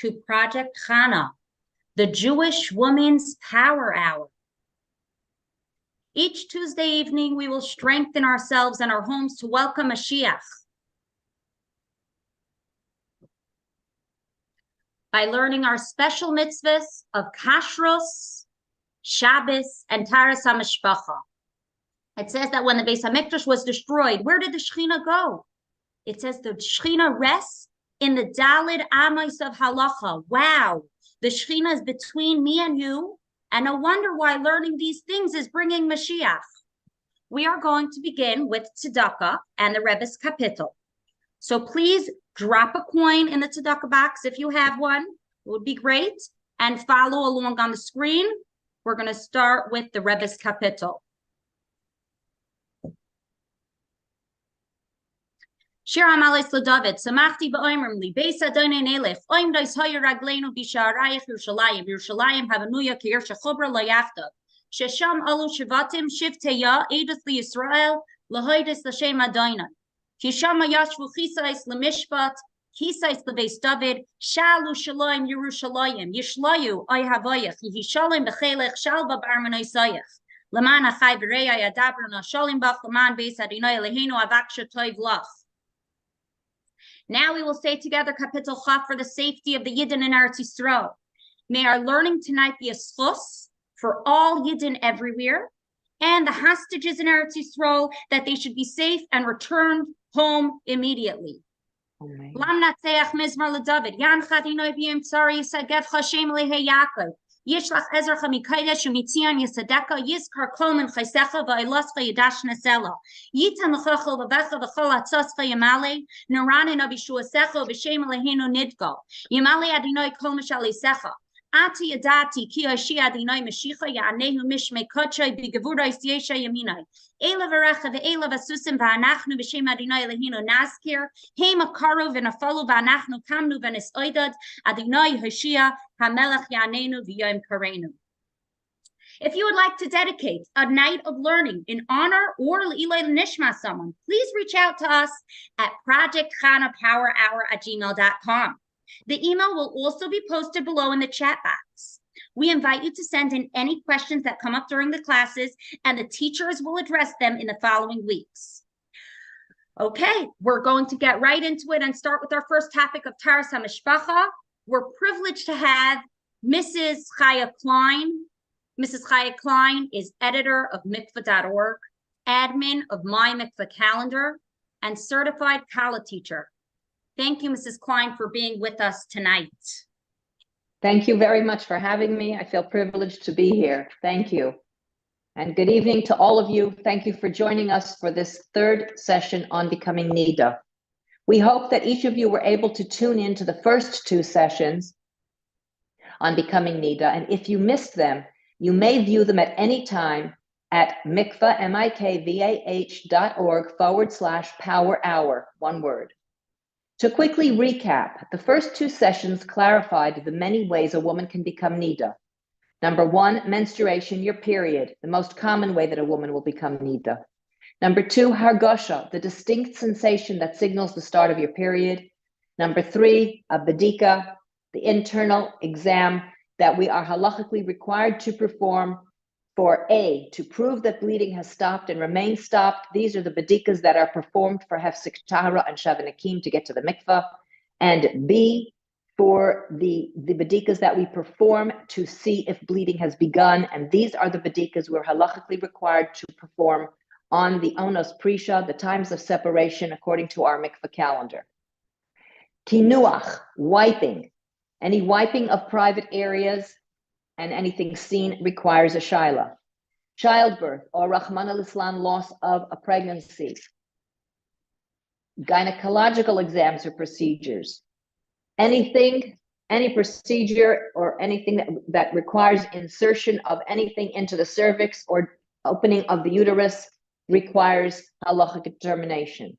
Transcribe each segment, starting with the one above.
to Project Chana, the Jewish Women's Power Hour. Each Tuesday evening, we will strengthen ourselves and our homes to welcome Mashiach by learning our special mitzvahs of Kashrus, Shabbos, and Taras HaMishpacha. It says that when the Beis HaMikdash was destroyed, where did the Shechina go? It says the Shechina rests in the Daled Amos of Halacha. Wow, the Shechina is between me and you, and no wonder why learning these things is bringing Mashiach. We are going to begin with tzedakah and the Rebbe's kapitel. So please drop a coin in the tzedakah box if you have one. It would be great. And follow along on the screen. We're going to start with the Rebbe's kapitel. Shir Amalis LaDavid, Samachti ba'oimrim li, Beis Adonai Nelef, Oim Dais Hoyer Ragleinu Bisharayach Yerushalayim, Yerushalayim Havanuya Kir Shechobra Layachtav, Shesham Alu Shivatim, Shivteya, Edith li Yisrael, Lahoidis Lashem Adonai, Kishama Yashvu Chisais Lemishpat, Chisais Leveis David, Shalu Shalayim Yerushalayim, Yishlayu Ay Havayach, Yihishalim Bechelech, Shalva Barmanoi Sayach, Laman Achai Bereya Yadabra Nashalim Bach, Laman Beis Adonai Lehenu Avak Shatoiv Lach. Now we will say together Kapitel Chaf for the safety of the Yidden in Eretz Yisrael. May our learning tonight be a schus for all Yidden everywhere, and the hostages in Eretz Yisrael, that they should be safe and returned home immediately. Lam Natseach Mizmar LeDavid, Yan Chadinoi B'yim Tzari Yisagev Chashem Lehe Yaakov, Yishlach Ezra Chamikaidesh Umitzion Yisadeka Yizkar Kolman Chaysecha V'Ailascha Yidash Nesela Yitan L'chachel V'Vecha V'Chol Atzoscha Yamale Naranin Abishuasecha V'Shem Lehenu Niddah Yamale Adinoi Kol Mishal Yisecha Ati Yadati Ki Ashi Adinoi Mashicha Ya'anehu Mishmei Kotchay B'Gevurais Yesha Yaminai Ela V'Recha V'Ela V'Susim V'Anachnu V'Shem Adinoi Lehenu Nazkir Hema Karu V'Nafalu V'Anachnu Kamnu V'Nis Oidad Adinoi Hoshia Hamelach Yanenu V'Yom Karenu. If you would like to dedicate a night of learning in honor or L'ilay Nishma someone, please reach out to us at projectchanapowerhour@gmail.com. The email will also be posted below in the chat box. We invite you to send in any questions that come up during the classes, and the teachers will address them in the following weeks. Okay, we're going to get right into it and start with our first topic of Taras HaMishpacha. We're privileged to have Mrs. Chaya Klein. Mrs. Chaya Klein is editor of mikvah.org, admin of My Mikvah Calendar, and certified Kala teacher. Thank you, Mrs. Klein, for being with us tonight. Thank you very much for having me. I feel privileged to be here. Thank you. And good evening to all of you. Thank you for joining us for this third session on becoming Niddah. We hope that each of you were able to tune in to the first two sessions on becoming Niddah. And if you missed them, you may view them at any time at mikvah.org/power hour, one word. To quickly recap, the first two sessions clarified the many ways a woman can become Niddah. Number one, menstruation, your period, the most common way that a woman will become Niddah. Number two, hargosha, the distinct sensation that signals the start of your period. Number three, a bedika, the internal exam that we are halachically required to perform for A, to prove that bleeding has stopped and remains stopped. These are the bedikas that are performed for hefsek tahara and shavanakim to get to the mikvah. And B, for the bedikas that we perform to see if bleeding has begun. And these are the bedikas we're halachically required to perform on the onos prisha, the times of separation according to our mikvah calendar. Kinuach, wiping. Any wiping of private areas and anything seen requires a shaila. Childbirth or Rahman al-Islam, loss of a pregnancy. Gynecological exams or procedures. Anything, any procedure or anything that requires insertion of anything into the cervix or opening of the uterus requires halachic determination.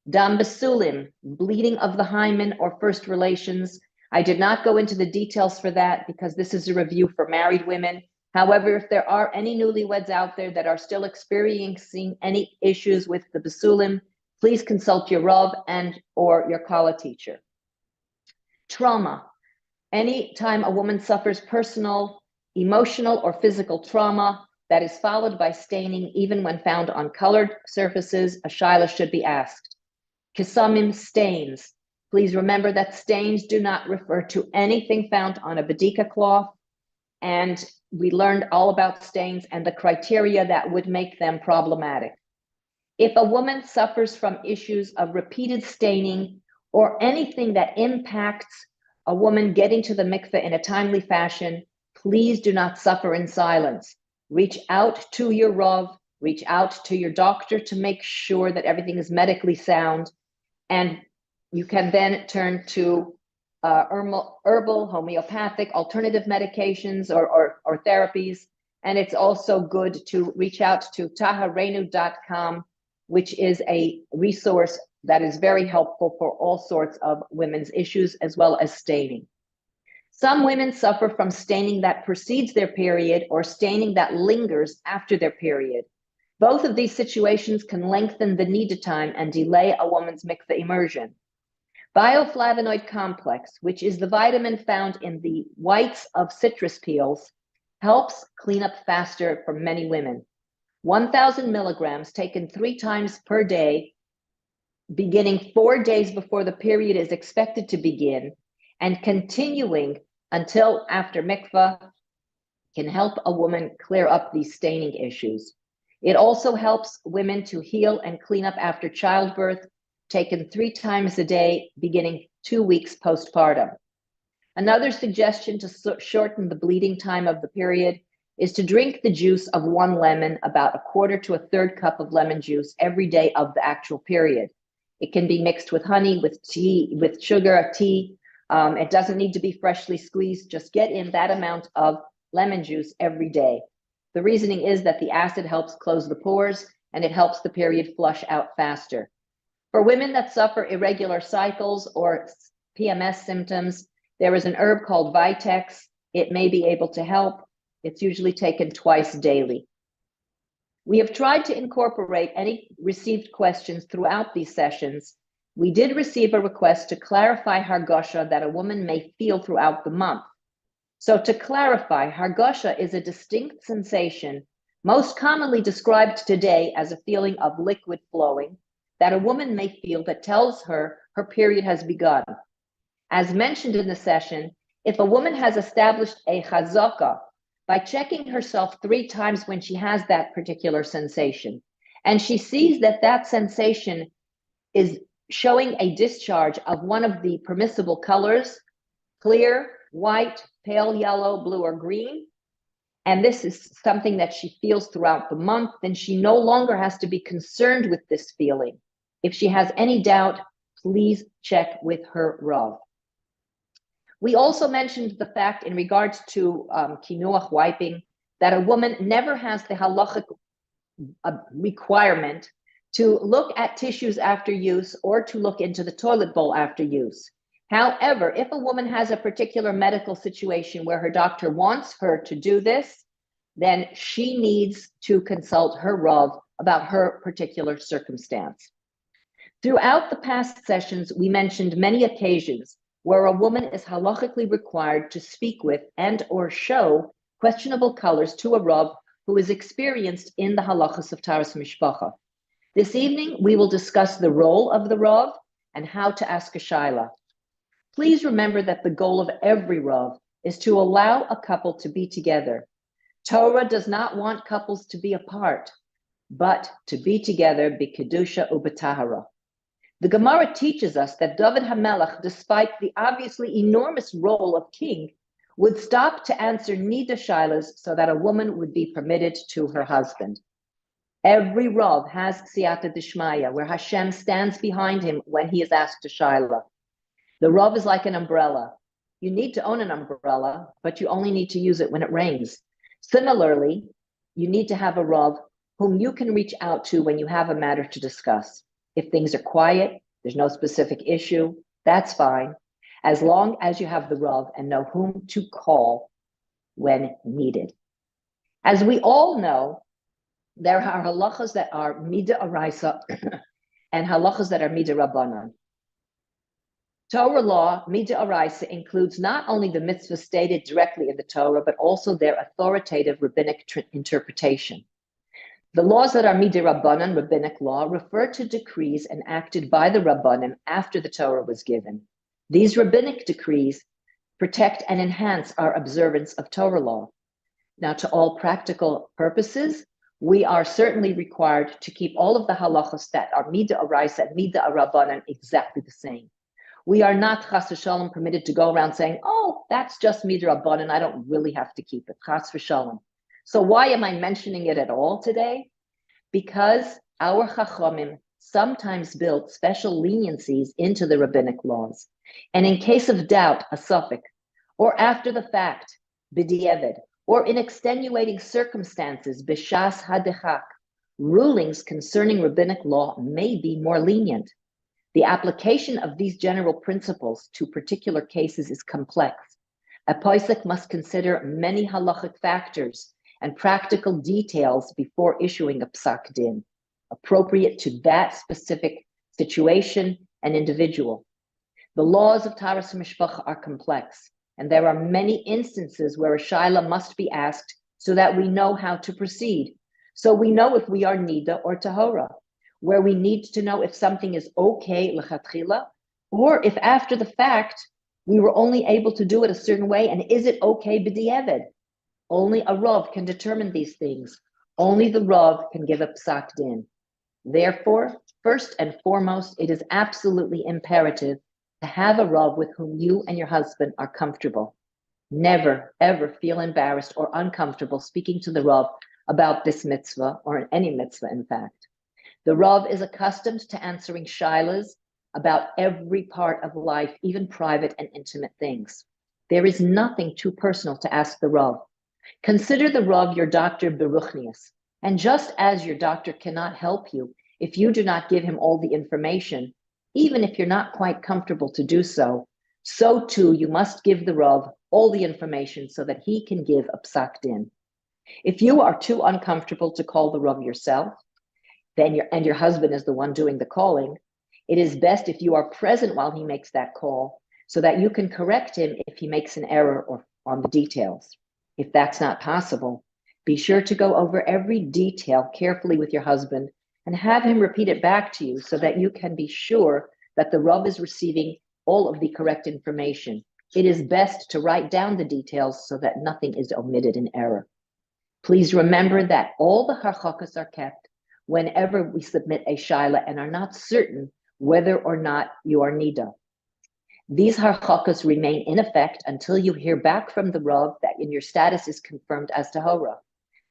Dam basulim, bleeding of the hymen or first relations. I did not go into the details for that because this is a review for married women. However, if there are any newlyweds out there that are still experiencing any issues with the basulim, please consult your Rav and or your Kala teacher. Trauma, Anytime a woman suffers personal, emotional, or physical trauma that is followed by staining, even when found on colored surfaces, a shaila should be asked. Kisamim, stains. Please remember that stains do not refer to anything found on a badika cloth, and we learned all about stains and the criteria that would make them problematic. If a woman suffers from issues of repeated staining or anything that impacts a woman getting to the mikveh in a timely fashion, please do not suffer in silence. Reach out to your Rav, reach out to your doctor to make sure that everything is medically sound, and you can then turn to herbal, homeopathic, alternative medications or therapies. And it's also good to reach out to taharenu.com, which is a resource that is very helpful for all sorts of women's issues, as well as staining. Some women suffer from staining that precedes their period or staining that lingers after their period. Both of these situations can lengthen the Niddah time and delay a woman's mikveh immersion. Bioflavonoid complex, which is the vitamin found in the whites of citrus peels, helps clean up faster for many women. 1,000 milligrams taken 3 times per day, beginning 4 days before the period is expected to begin, and continuing until after mikveh, can help a woman clear up these staining issues. It also helps women to heal and clean up after childbirth, taken 3 times a day, beginning 2 weeks postpartum. Another suggestion to shorten the bleeding time of the period is to drink the juice of 1 lemon, about 1/4 to 1/3 cup of lemon juice every day of the actual period. It can be mixed with honey, with tea, with sugar, tea. It doesn't need to be freshly squeezed. Just get in that amount of lemon juice every day. The reasoning is that the acid helps close the pores and it helps the period flush out faster. For women that suffer irregular cycles or PMS symptoms, there is an herb called Vitex. It may be able to help. It's usually taken twice daily. We have tried to incorporate any received questions throughout these sessions. We did receive a request to clarify hargasha that a woman may feel throughout the month. So to clarify, hargasha is a distinct sensation, most commonly described today as a feeling of liquid flowing, that a woman may feel that tells her her period has begun. As mentioned in the session, if a woman has established a chazaka by checking herself 3 times when she has that particular sensation, and she sees that that sensation is showing a discharge of one of the permissible colors, clear, white, pale yellow, blue, or green, and this is something that she feels throughout the month, then she no longer has to be concerned with this feeling. If she has any doubt, please check with her Rav. We also mentioned the fact in regards to kinuach, wiping, that a woman never has the halachic requirement to look at tissues after use or to look into the toilet bowl after use. However, if a woman has a particular medical situation where her doctor wants her to do this, then she needs to consult her Rav about her particular circumstance. Throughout the past sessions, we mentioned many occasions where a woman is halachically required to speak with and or show questionable colors to a Rav who is experienced in the halachos of Taras Mishpacha. This evening, we will discuss the role of the Rav and how to ask a shaila. Please remember that the goal of every Rav is to allow a couple to be together. Torah does not want couples to be apart, but to be together b'kedusha u'b'tahara. The Gemara teaches us that David HaMelech, despite the obviously enormous role of king, would stop to answer Niddah shailas so that a woman would be permitted to her husband. Every Rav has siyata dishmaya, where Hashem stands behind him when he is asked a shaila. The Rav is like an umbrella. You need to own an umbrella, but you only need to use it when it rains. Similarly, you need to have a Rav whom you can reach out to when you have a matter to discuss. If things are quiet, there's no specific issue, that's fine, as long as you have the Rav and know whom to call when needed. As we all know, there are halachos that are midah araisa and halachos that are midah rabbanan. Torah law, Midah Oraisa, includes not only the mitzvahs stated directly in the Torah, but also their authoritative rabbinic interpretation. The laws that are Midah Rabbanan, rabbinic law, refer to decrees enacted by the Rabbanim after the Torah was given. These rabbinic decrees protect and enhance our observance of Torah law. Now, to all practical purposes, we are certainly required to keep all of the halachos that are Midah Oraisa and Midah Rabbanan exactly the same. We are not, chas v'shalom, permitted to go around saying, oh, that's just Midah Rabbanan, I don't really have to keep it, chas v'shalom. So why am I mentioning it at all today? Because our chachamim sometimes build special leniencies into the rabbinic laws. And in case of doubt, a suffix, or after the fact, b'di'evid, or in extenuating circumstances, b'shas hadechak, rulings concerning rabbinic law may be more lenient. The application of these general principles to particular cases is complex. A posek must consider many halachic factors and practical details before issuing a psak din, appropriate to that specific situation and individual. The laws of Taras Mishpacha are complex, and there are many instances where a shaila must be asked so that we know how to proceed. So we know if we are Niddah or Tahora, where we need to know if something is okay lechatchila, or if after the fact we were only able to do it a certain way, and is it okay b'di'evid? Only a Rav can determine these things. Only the Rav can give a psak din. Therefore, first and foremost, it is absolutely imperative to have a Rav with whom you and your husband are comfortable. Never, ever feel embarrassed or uncomfortable speaking to the Rav about this mitzvah, or any mitzvah, in fact. The Rav is accustomed to answering shailas about every part of life, even private and intimate things. There is nothing too personal to ask the Rav. Consider the Rav your doctor beruchnius, and just as your doctor cannot help you if you do not give him all the information, even if you're not quite comfortable to do so, so too you must give the Rav all the information so that he can give a psak din. If you are too uncomfortable to call the Rav yourself, then your husband is the one doing the calling, it is best if you are present while he makes that call so that you can correct him if he makes an error or on the details. If that's not possible, be sure to go over every detail carefully with your husband and have him repeat it back to you so that you can be sure that the Rav is receiving all of the correct information. It is best to write down the details so that nothing is omitted in error. Please remember that all the halachos are kept whenever we submit a shaila and are not certain whether or not you are Niddah. These halachos remain in effect until you hear back from the Rav that your status is confirmed as Tahora.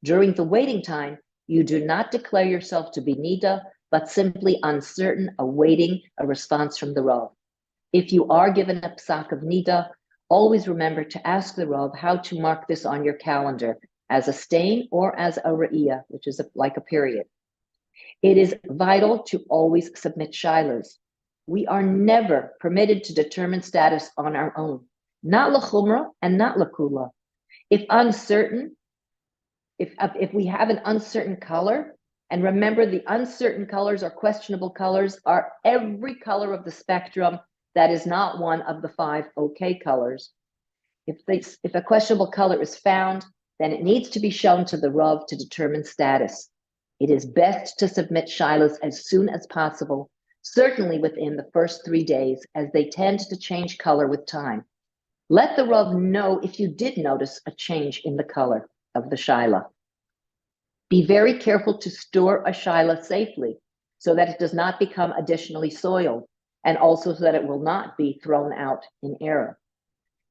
During the waiting time, you do not declare yourself to be Niddah, but simply uncertain, awaiting a response from the Rav. If you are given a psak of Niddah, always remember to ask the Rav how to mark this on your calendar as a stain or as a re'iyah, which is like a period. It is vital to always submit shailas. We are never permitted to determine status on our own, not l'chumra and not l'kula. If uncertain, if we have an uncertain color, and remember the uncertain colors or questionable colors are every color of the spectrum that is not one of the 5 okay colors. If a questionable color is found, then it needs to be shown to the Rav to determine status. It is best to submit shailas as soon as possible, certainly within the first 3 days, as they tend to change color with time. Let the Rav know if you did notice a change in the color of the shaila. Be very careful to store a shaila safely so that it does not become additionally soiled, and also so that it will not be thrown out in error.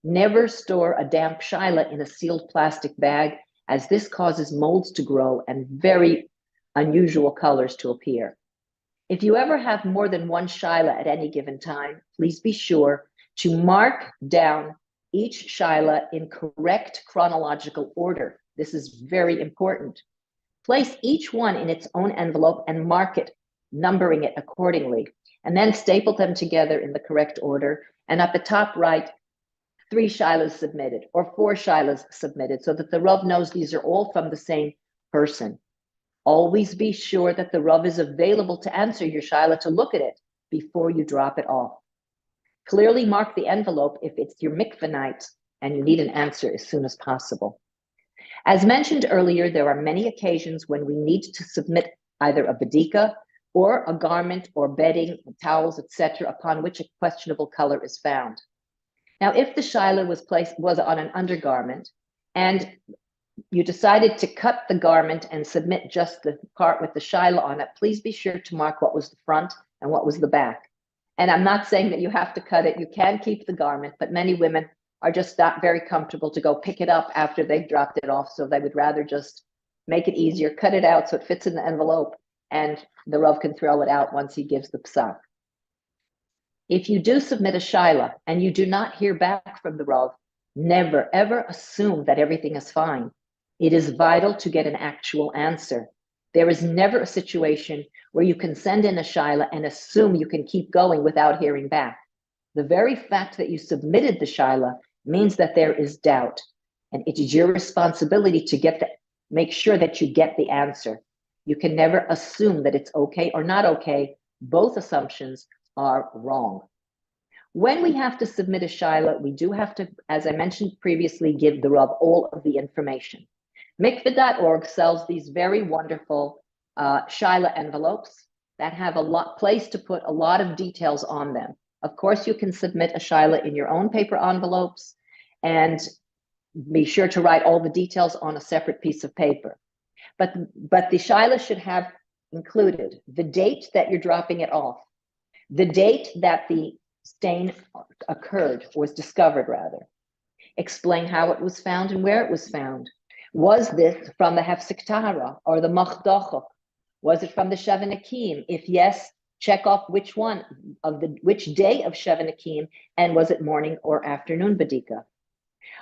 Never store a damp shaila in a sealed plastic bag, as this causes molds to grow and very unusual colors to appear. If you ever have more than one shaila at any given time, please be sure to mark down each shaila in correct chronological order. This is very important. Place each one in its own envelope and mark it, numbering it accordingly, and then staple them together in the correct order. And at the top right, 3 shailas submitted or 4 shailas submitted, so that the Rav knows these are all from the same person. Always be sure that the Rav is available to answer your shaila, to look at it before you drop it off. Clearly mark the envelope if it's your mikveh night and you need an answer as soon as possible. As mentioned earlier, there are many occasions when we need to submit either a bedika or a garment or bedding, towels, etc., upon which a questionable color is found. Now, if the shaila was on an undergarment and you decided to cut the garment and submit just the part with the shaila on it, please be sure to mark what was the front and what was the back. And I'm not saying that you have to cut it. You can keep the garment, but many women are just not very comfortable to go pick it up after they've dropped it off. So they would rather just make it easier, cut it out so it fits in the envelope, and the Rav can throw it out once he gives the psak. If you do submit a shaila and you do not hear back from the Rav, never ever assume that everything is fine. It is vital to get an actual answer. There is never a situation where you can send in a shaila and assume you can keep going without hearing back. The very fact that you submitted the shaila means that there is doubt, and it is your responsibility to make sure that you get the answer. You can never assume that it's okay or not okay. Both assumptions are wrong. When we have to submit a shaila, we do have to, as I mentioned previously, give the Rav all of the information. Mikveh.org sells these very wonderful shaila envelopes that have place to put a lot of details on them. Of course, you can submit a shaila in your own paper envelopes and be sure to write all the details on a separate piece of paper. But the shaila should have included the date that you're dropping it off, the date that the stain occurred, was discovered rather. Explain how it was found and where it was found. Was this from the hefsek tahara or the machdachok? Was it from the Shevanakim? If yes, check off which day of Shevanakim, and was it morning or afternoon bedika?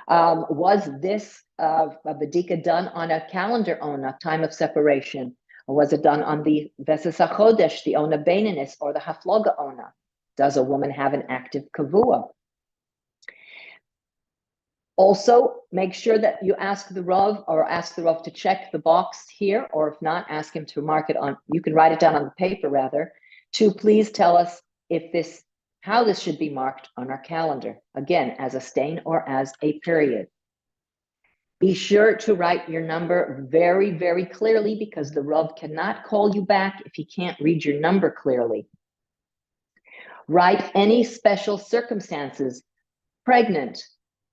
Was this a bedika done on a calendar ona, time of separation? Or was it done on the Veses HaChodesh, the ona beinanis, or the hafloga ona? Does a woman have an active kavua? Also, make sure that you ask the Rav to check the box here, or if not, ask him to mark it on, you can write it down on the paper rather, to please tell us how this should be marked on our calendar, again, as a stain or as a period. Be sure to write your number very, very clearly, because the Rav cannot call you back if he can't read your number clearly. Write any special circumstances, pregnant,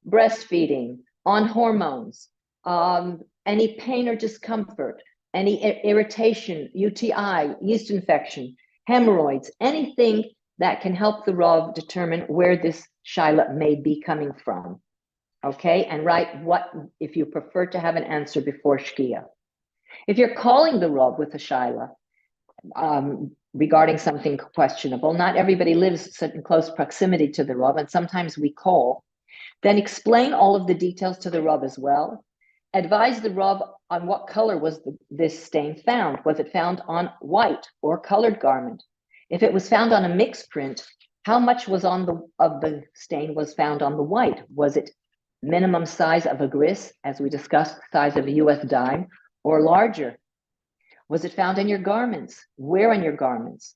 breastfeeding, on hormones, any pain or discomfort, any irritation, UTI, yeast infection, hemorrhoids, anything that can help the Rav determine where this shaila may be coming from. Okay, and write what, if you prefer to have an answer before Shkia. If you're calling the Rav with a shaila regarding something questionable, not everybody lives in close proximity to the Rav, and sometimes we call, then explain all of the details to the Rav as well. Advise the Rav on what color was this stain found. Was it found on white or colored garment? If it was found on a mixed print, how much was of the stain was found on the white? Was it minimum size of a gris, as we discussed, the size of a US dime, or larger? Was it found in your garments? Where in your garments?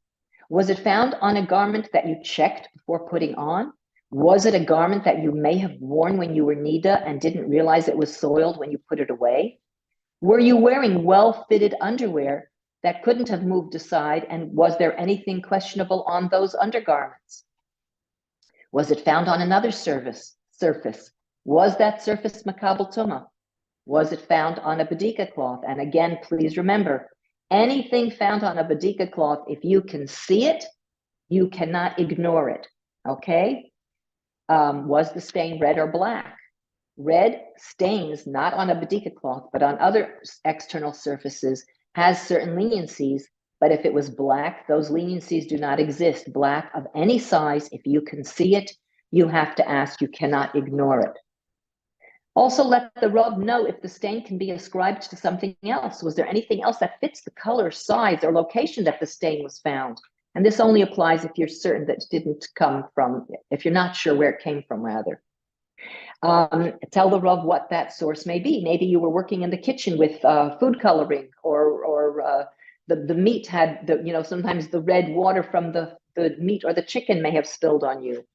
Was it found on a garment that you checked before putting on? Was it a garment that you may have worn when you were Niddah and didn't realize it was soiled when you put it away? Were you wearing well-fitted underwear that couldn't have moved aside, and was there anything questionable on those undergarments? Was it found on another surface? Was that surface makabel tuma? Was it found on a bedika cloth? And again, please remember, anything found on a bedika cloth, if you can see it, you cannot ignore it, okay? Was the stain red or black? Red stains, not on a bedika cloth, but on other external surfaces, has certain leniencies, but if it was black, those leniencies do not exist. Black of any size, if you can see it, you have to ask, you cannot ignore it. Also, let the Rav know if the stain can be ascribed to something else. Was there anything else that fits the color, size, or location that the stain was found? And this only applies if you're certain that it didn't come from, if you're not sure where it came from, rather. Tell the Rav what that source may be. Maybe you were working in the kitchen with food coloring, or the meat had, sometimes the red water from the meat or the chicken may have spilled on you.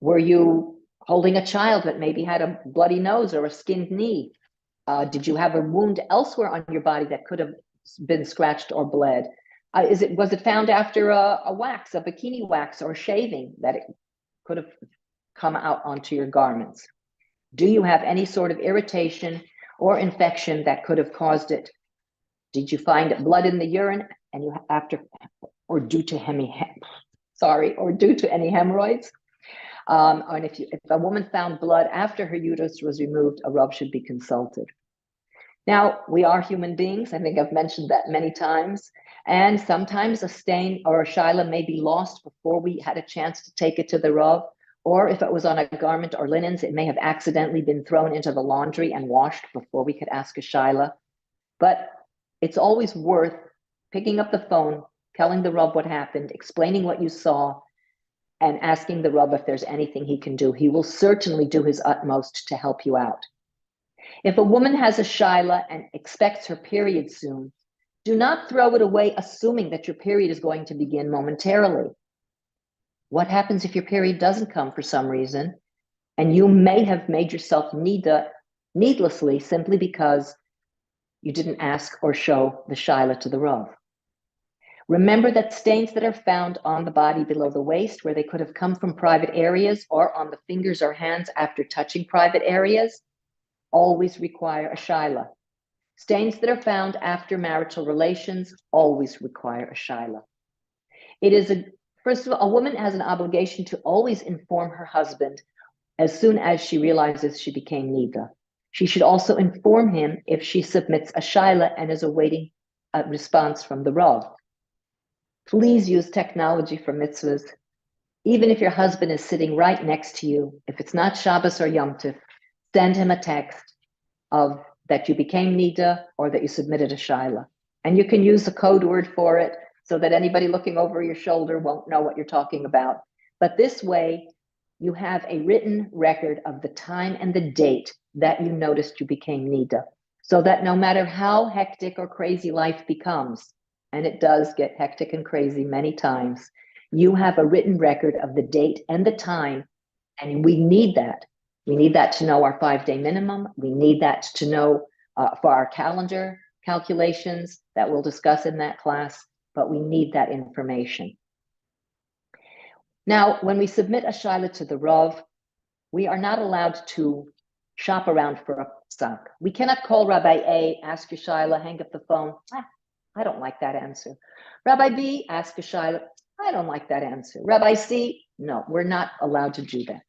Were you holding a child that maybe had a bloody nose or a skinned knee? Did you have a wound elsewhere on your body that could have been scratched or bled? Was it found after a wax, a bikini wax, or shaving that it could have come out onto your garments? Do you have any sort of irritation or infection that could have caused it? Did you find blood in the urine and you after, or due to any hemorrhoids? And if a woman found blood after her uterus was removed, a Rav should be consulted. Now, we are human beings. I think I've mentioned that many times. And sometimes a stain or a shaila may be lost before we had a chance to take it to the Rav. Or if it was on a garment or linens, it may have accidentally been thrown into the laundry and washed before we could ask a shaila. But it's always worth picking up the phone, telling the Rav what happened, explaining what you saw, and asking the Rav if there's anything he can do. He will certainly do his utmost to help you out. If a woman has a shaila and expects her period soon, do not throw it away assuming that your period is going to begin momentarily. What happens if your period doesn't come for some reason, and you may have made yourself niddah needlessly simply because you didn't ask or show the shaila to the Rav? Remember that stains that are found on the body below the waist, where they could have come from private areas or on the fingers or hands after touching private areas, always require a shaila. Stains that are found after marital relations always require a shaila. First of all, a woman has an obligation to always inform her husband as soon as she realizes she became niddah. She should also inform him if she submits a shaila and is awaiting a response from the Rav. Please use technology for mitzvahs. Even if your husband is sitting right next to you, if it's not Shabbos or Yom Tov, send him a text of that you became niddah or that you submitted a shaila. And you can use a code word for it so that anybody looking over your shoulder won't know what you're talking about. But this way, you have a written record of the time and the date that you noticed you became niddah, so that no matter how hectic or crazy life becomes, and it does get hectic and crazy many times, you have a written record of the date and the time, and we need that. We need that to know our 5-day minimum. We need that to know for our calendar calculations that we'll discuss in that class, but we need that information. Now, when we submit a shaila to the Rav, we are not allowed to shop around for a psak. We cannot call Rabbi A, ask your shaila, hang up the phone. I don't like that answer. Rabbi B, ask a shaila. I don't like that answer. Rabbi C, no, we're not allowed to do that.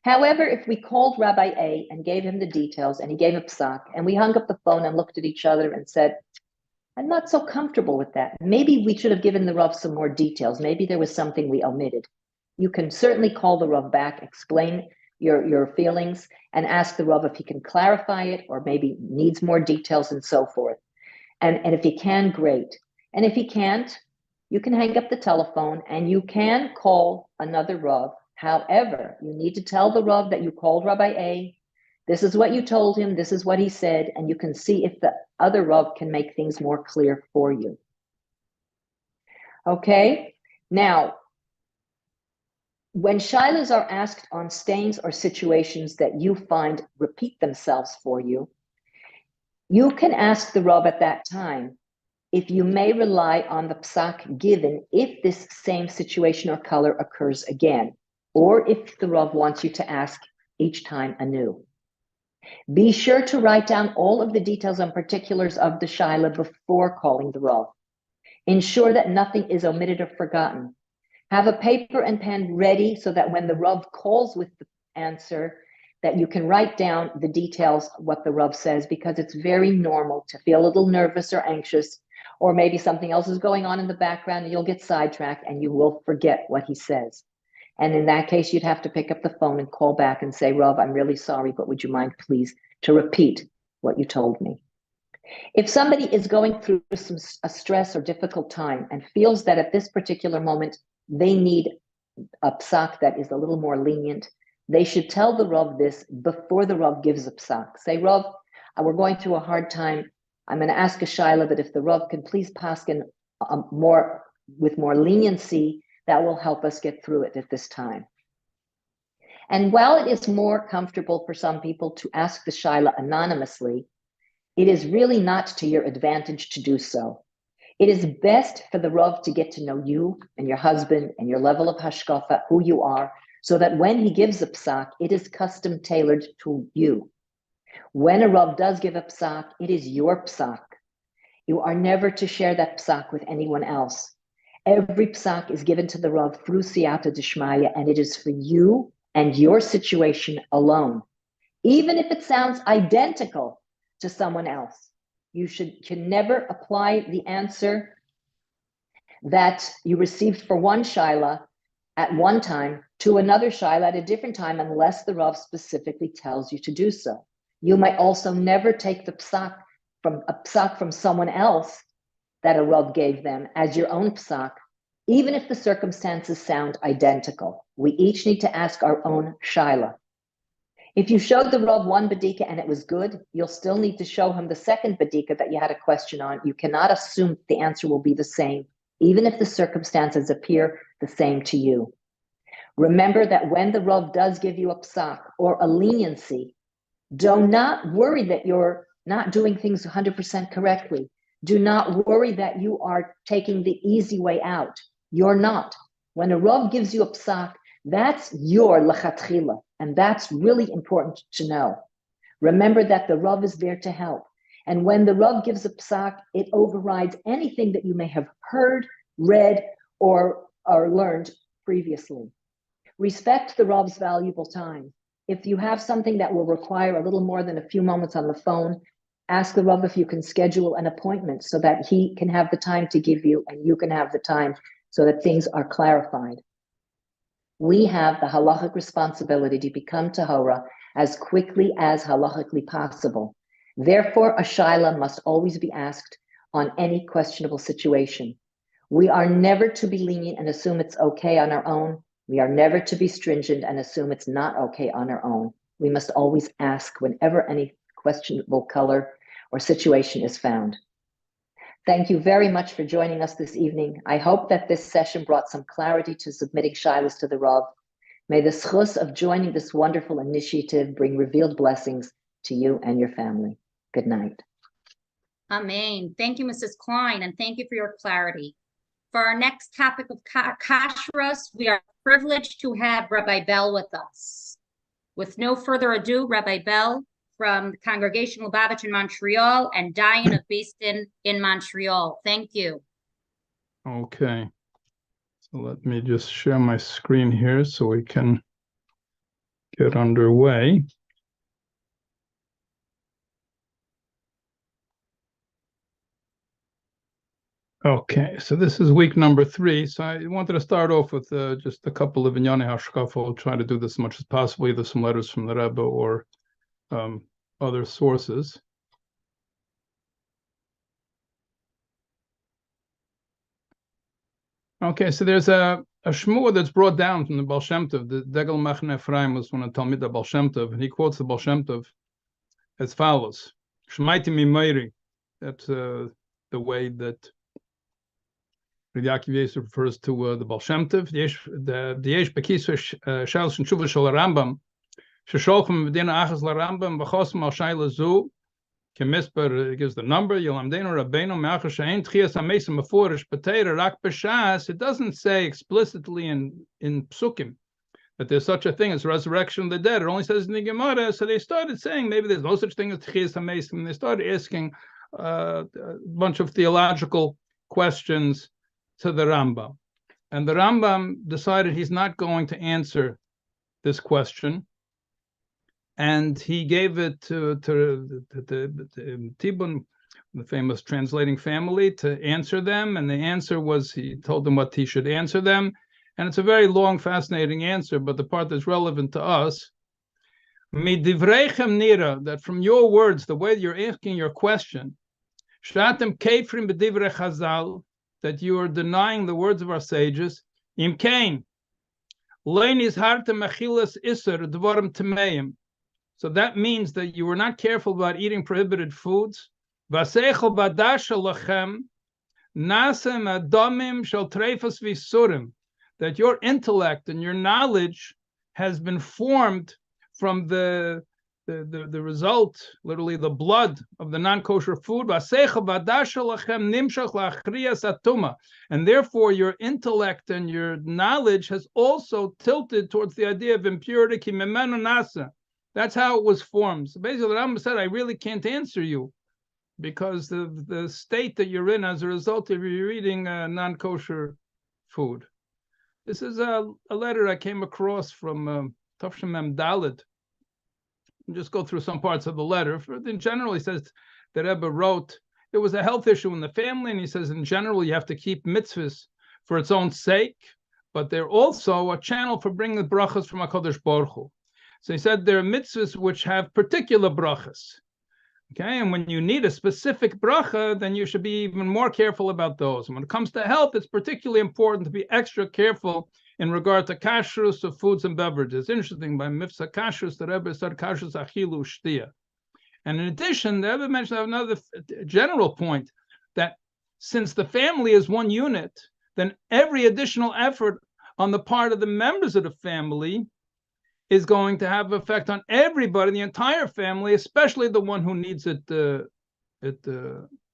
However, if we called Rabbi A and gave him the details and he gave a psak and we hung up the phone and looked at each other and said, I'm not so comfortable with that. Maybe we should have given the Rav some more details. Maybe there was something we omitted. You can certainly call the Rav back, explain your feelings, and ask the Rav if he can clarify it or maybe needs more details and so forth. And if he can, great. And if he can't, you can hang up the telephone and you can call another Rav. However, you need to tell the Rav that you called Rabbi A. This is what you told him. This is what he said. And you can see if the other Rav can make things more clear for you. Okay? Now, when shailas are asked on stains or situations that you find repeat themselves for you, you can ask the Rav at that time if you may rely on the psak given if this same situation or color occurs again, or if the Rav wants you to ask each time anew. Be sure to write down all of the details and particulars of the shaila before calling the Rav. Ensure that nothing is omitted or forgotten. Have a paper and pen ready so that when the Rav calls with the answer, that you can write down the details, what the Rav says, because it's very normal to feel a little nervous or anxious, or maybe something else is going on in the background and you'll get sidetracked and you will forget what he says. And in that case, you'd have to pick up the phone and call back and say, Rav, I'm really sorry, but would you mind please to repeat what you told me? If somebody is going through a stress or difficult time and feels that at this particular moment, they need a psak that is a little more lenient, they should tell the Rav this before the Rav gives a psak. Say, Rav, we're going through a hard time. I'm going to ask a shaila, but if the Rav can please paskin with more leniency, that will help us get through it at this time. And while it is more comfortable for some people to ask the shaila anonymously, it is really not to your advantage to do so. It is best for the Rav to get to know you and your husband and your level of hashkafa, who you are, so that when he gives a psak, it is custom tailored to you. When a Rav does give a psak, it is your psak. You are never to share that psak with anyone else. Every psak is given to the Rav through siyata d'shmaya, and it is for you and your situation alone. Even if it sounds identical to someone else, you can never apply the answer that you received for one shaila at one time to another shaila at a different time, unless the Rav specifically tells you to do so. You might also never take the psak from someone else that a Rav gave them as your own psak, even if the circumstances sound identical. We each need to ask our own shaila. If you showed the Rav one badika and it was good, you'll still need to show him the second badika that you had a question on. You cannot assume the answer will be the same, even if the circumstances appear the same to you. Remember that when the Rav does give you a psak or a leniency, do not worry that you're not doing things 100% correctly. Do not worry that you are taking the easy way out. You're not. When a Rav gives you a psak, that's your lechatchila, and that's really important to know. Remember that the Rav is there to help. And when the Rav gives a psak, it overrides anything that you may have heard, read, or learned previously. Respect the Rav's valuable time. If you have something that will require a little more than a few moments on the phone, ask the Rav if you can schedule an appointment so that he can have the time to give you and you can have the time so that things are clarified. We have the halachic responsibility to become tahora as quickly as halachically possible. Therefore, a shaila must always be asked on any questionable situation. We are never to be lenient and assume it's okay on our own. We are never to be stringent and assume it's not okay on our own. We must always ask whenever any questionable color or situation is found. Thank you very much for joining us this evening. I hope that this session brought some clarity to submitting shilas to the Rav. May the schus of joining this wonderful initiative bring revealed blessings to you and your family. Good night. Amen. Thank you, Mrs. Klein, and thank you for your clarity. For our next topic of kashrus, we are privileged to have Rabbi Bell with us. With no further ado, Rabbi Bell from the Congregation Lubavitch in Montreal and Diane of Based in Montreal. Thank you. Okay. So let me just share my screen here so we can get underway. Okay, so this is week number 3. So I wanted to start off with just a couple of Inyane Hashkafa. I'll try to do this as much as possible, either some letters from the Rebbe or other sources. Okay, so there's a shmua that's brought down from the Baal Shem Tov. The Degel Machne Ephraim was one of Talmid Baal Shem Tov, and he quotes the Baal Shem Tov as follows: "Shmaiti mi meiri." That's the way that Rabbi Yaakov Yosef refers to the Baal Shem Tov. The Yesh Bekisur Shal Shenshuva Shal Rambam Shesholchem V'dina Achas La Rambam V'chosem Al Shaila Zu Kemisper gives the number Yolamdenu Rabbeinu Me'achas She'ein Tchias HaMesim Meforish B'Teira Rak B'Shas. It doesn't say explicitly in Psukim that there's such a thing as resurrection of the dead. It only says in the Gemara. So they started saying maybe there's no such thing as Tchias HaMesim, and they started asking a bunch of theological questions to the Rambam. And the Rambam decided he's not going to answer this question. And he gave it to Tibun, the famous translating family, to answer them. And the answer was, he told them what he should answer them. And it's a very long, fascinating answer, but the part that's relevant to us, Midivreichem Niddah, that from your words, the way you're asking your question, Shatem Kefrim B'divrei Chazal, that you are denying the words of our sages, Im Kain, Leinis Hartem Achilas Isser Dvarim Tameim. So that means that you were not careful about eating prohibited foods. Vaseichel Badasha Lachem, Nasem Adomim Shal Treifas Visurim, that your intellect and your knowledge has been formed from the result, literally the blood of the non-kosher food, and therefore your intellect and your knowledge has also tilted towards the idea of impurity. That's how it was formed. So basically, the Rambam said, I really can't answer you because the state that you're in as a result of you eating non-kosher food. This is a letter I came across from Tafshim Mem Dalet. Just go through some parts of the letter. In general, he says that Rebbe wrote, it was a health issue in the family, and he says, in general, you have to keep mitzvahs for its own sake, but they're also a channel for bringing the brachas from HaKadosh Baruch Hu. So he said there are mitzvahs which have particular brachas. Okay, and when you need a specific bracha, then you should be even more careful about those. And when it comes to health, it's particularly important to be extra careful in regard to kashrus of foods and beverages. Interesting, by Mifsa Kashrus, the Rebbe said kashrus achilu shtia. And in addition, the Rebbe mentioned another general point, that since the family is one unit, then every additional effort on the part of the members of the family is going to have effect on everybody, the entire family, especially the one who needs it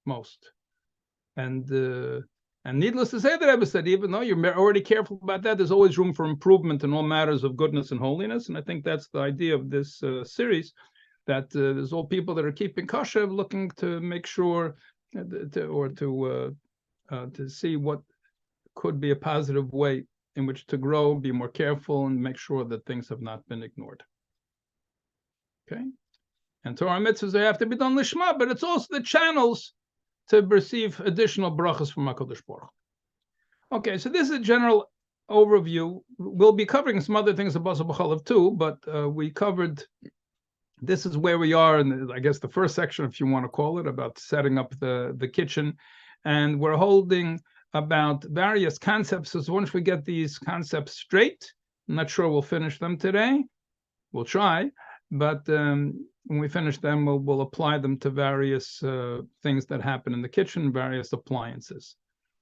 most. And needless to say, the Rebbe said, even though you're already careful about that, there's always room for improvement in all matters of goodness and holiness. And I think that's the idea of this series, that there's all people that are keeping kosher, looking to make sure to see what could be a positive way in which to grow, be more careful, and make sure that things have not been ignored. Okay? And Torah mitzvahs, they have to be done lishma, but it's also the channels to receive additional brachas from HaKadosh Baruch Hu. Okay, so this is a general overview. We'll be covering some other things about Basar b'chalav too, but we covered, this is where we are in, I guess, the first section, if you want to call it, about setting up the kitchen. And we're holding about various concepts. So once we get these concepts straight, I'm not sure we'll finish them today. We'll try, but when we finish them, we'll apply them to various things that happen in the kitchen, various appliances.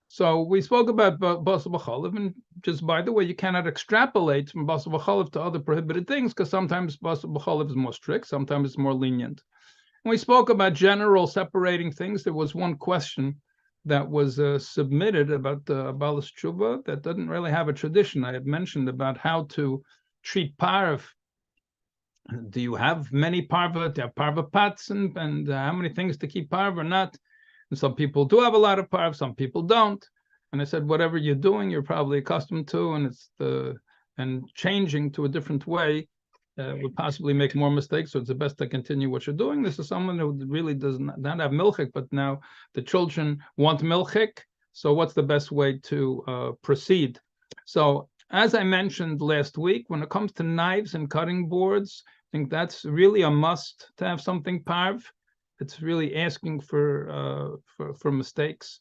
So we spoke about Basar b'chalav, and just by the way, you cannot extrapolate from Basar b'chalav to other prohibited things, because sometimes Basar b'chalav is more strict, sometimes it's more lenient. And we spoke about general separating things. There was one question that was submitted about Balas Tshuva that doesn't really have a tradition. I had mentioned about how to treat parv. Do you have many parva? Do you have parva pots, and how many things to keep parv or not? And some people do have a lot of parv, some people don't. And I said, whatever you're doing, you're probably accustomed to, and changing to a different way would possibly make more mistakes. So it's the best to continue what you're doing. This is someone who really does not have milchik, but now the children want milchik. So what's the best way to proceed? So as I mentioned last week, when it comes to knives and cutting boards, I think that's really a must to have something parv. It's really asking for mistakes.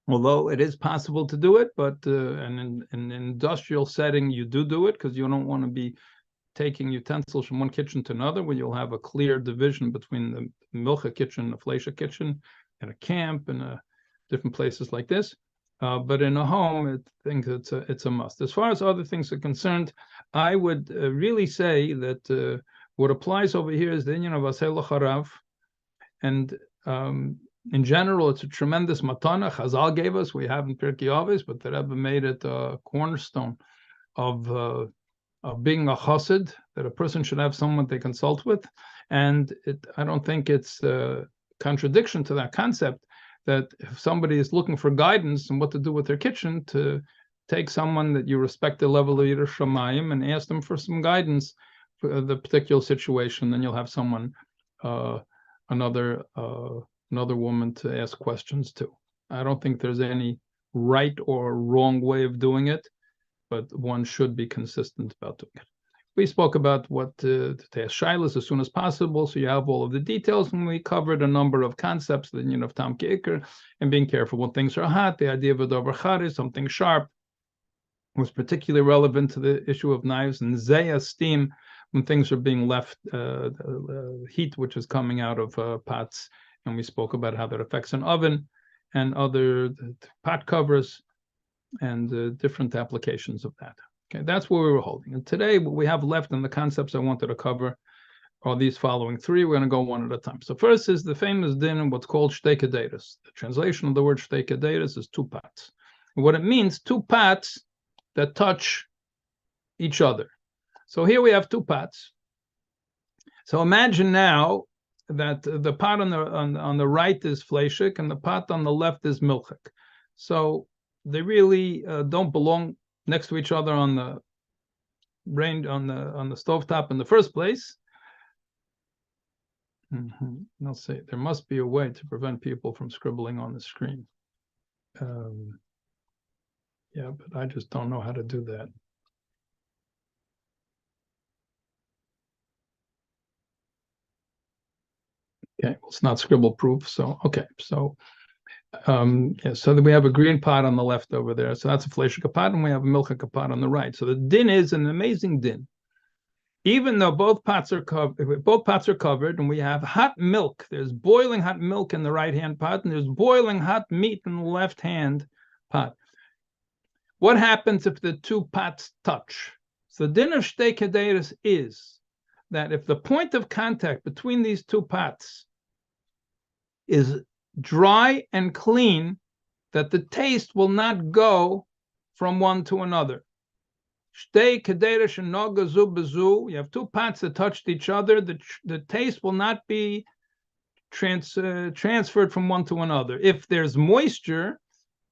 Although it is possible to do it, but in an industrial setting, you do it because you don't want to be taking utensils from one kitchen to another, where you'll have a clear division between the milcha kitchen, the fleisha kitchen, and a camp, and different places like this. But in a home, I think it's a must. As far as other things are concerned, I would really say that what applies over here is the inyan of aseh l'charav, and in general, it's a tremendous matana Chazal gave us. We have in Pirkei Avos, but the Rebbe made it a cornerstone of being a chassid, that a person should have someone they consult with. And I don't think it's a contradiction to that concept, that if somebody is looking for guidance on what to do with their kitchen, to take someone that you respect the level of Yiras Shamayim and ask them for some guidance for the particular situation. Then you'll have someone, another woman to ask questions to. I don't think there's any right or wrong way of doing it, but one should be consistent about doing it. We spoke about what to ask shilas as soon as possible, so you have all of the details, and we covered a number of concepts, the union of tam ke'ikr, and being careful when things are hot, the idea of a dover charis, something sharp, was particularly relevant to the issue of knives, and zeya, steam, when things are being left, heat which is coming out of pots, and we spoke about how that affects an oven, and other pot covers, and different applications of that. Okay, that's where we were holding. And today, what we have left in the concepts I wanted to cover are these following three. We're going to go one at a time. So first is the famous din in what's called shtei kedetos. The translation of the word shtei kedetos is two pots. And what it means, two pots that touch each other. So here we have two pots. So imagine now that the pot on the right is fleshik and the pot on the left is milchik. So they really don't belong next to each other on the stovetop in the first place. I'll say there must be a way to prevent people from scribbling on the screen. Yeah, but I just don't know how to do that. Okay, well, it's not scribble proof, so okay. So yeah, so then we have a green pot on the left over there. So that's a fleshika pot, and we have a milchika pot on the right. So the din is an amazing din. Even though both pots are covered, and we have hot milk. There's boiling hot milk in the right-hand pot, and there's boiling hot meat in the left-hand pot. What happens if the two pots touch? So the din of shtei kedetos is that if the point of contact between these two pots is dry and clean, that the taste will not go from one to another. Shtei kedetos shenoga zu bezu. You have two pots that touched each other. The taste will not be transferred from one to another. If there's moisture,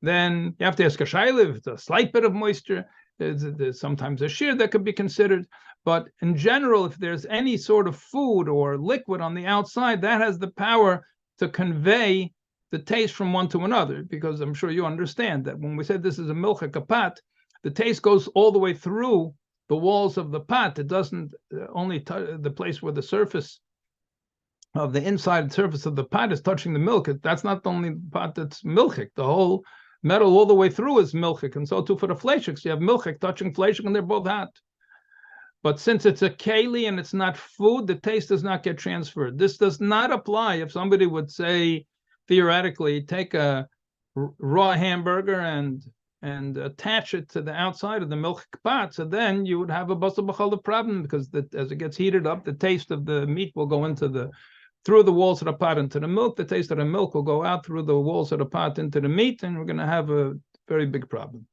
then you have to ask a shayla. If it's a slight bit of moisture, there's sometimes a shear that could be considered. But in general, if there's any sort of food or liquid on the outside, that has the power to convey the taste from one to another, because I'm sure you understand that when we say this is a milchika pot, the taste goes all the way through the walls of the pot. It doesn't only touch the place where the surface of the inside surface of the pot is touching the milk. That's not the only pot that's milchik. The whole metal all the way through is milchik, and so too for the fleshiks. You have milchik touching fleshik, and they're both hot. But since it's a keli and it's not food, the taste does not get transferred. This does not apply if somebody would say, theoretically, take a raw hamburger and attach it to the outside of the milk pot. So then you would have a basar b'challah problem, because as it gets heated up, the taste of the meat will go through the walls of the pot into the milk. The taste of the milk will go out through the walls of the pot into the meat, and we're going to have a very big problem.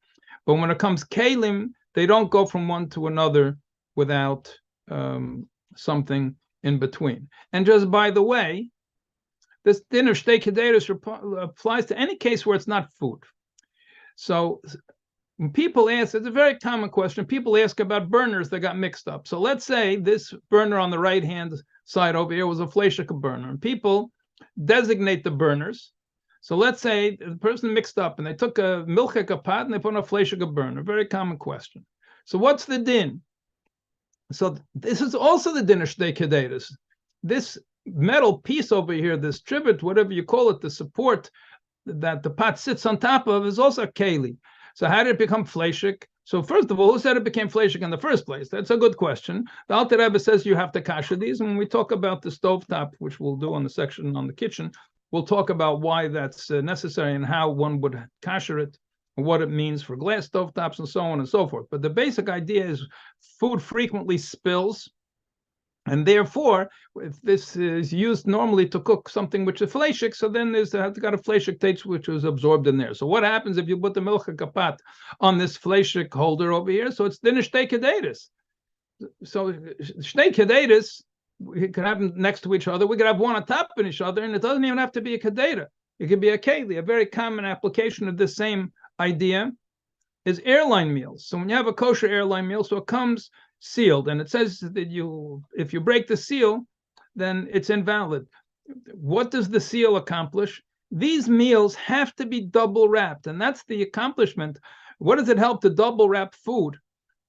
But when it comes kelim, they don't go from one to another without something in between. And just by the way, this din of shtei kedetos applies to any case where it's not food. So when people ask, it's a very common question, people ask about burners that got mixed up. So let's say this burner on the right-hand side over here was a fleshika burner, and people designate the burners. So let's say the person mixed up, and they took a milchika pot and they put on a fleshika burner. Very common question. So what's the din? So this is also the din of shtei kedetos. This metal piece over here, this trivet, whatever you call it, the support that the pot sits on top of, is also keli. So how did it become fleshik? So first of all, who said it became fleshik in the first place? That's a good question. The Alter Rebbe says you have to kasher these, and when we talk about the stovetop, which we'll do on the section on the kitchen, we'll talk about why that's necessary and how one would kasher it, and what it means for glass stovetops and so on and so forth. But the basic idea is food frequently spills, and therefore, if this is used normally to cook something which is fleshik, so then there's got a fleshik taste which was absorbed in there. So what happens if you put the milchika pot on this fleshik holder over here? So it's then shtei kedetos. So shtei kedetos, we could have them next to each other. We could have one on top of each other, and it doesn't even have to be a kedera. It could be a keli. A very common application of this same idea is airline meals. So when you have a kosher airline meal, so it comes sealed, and it says that if you break the seal, then it's invalid. What does the seal accomplish? These meals have to be double wrapped, and that's the accomplishment. What does it help to double wrap food?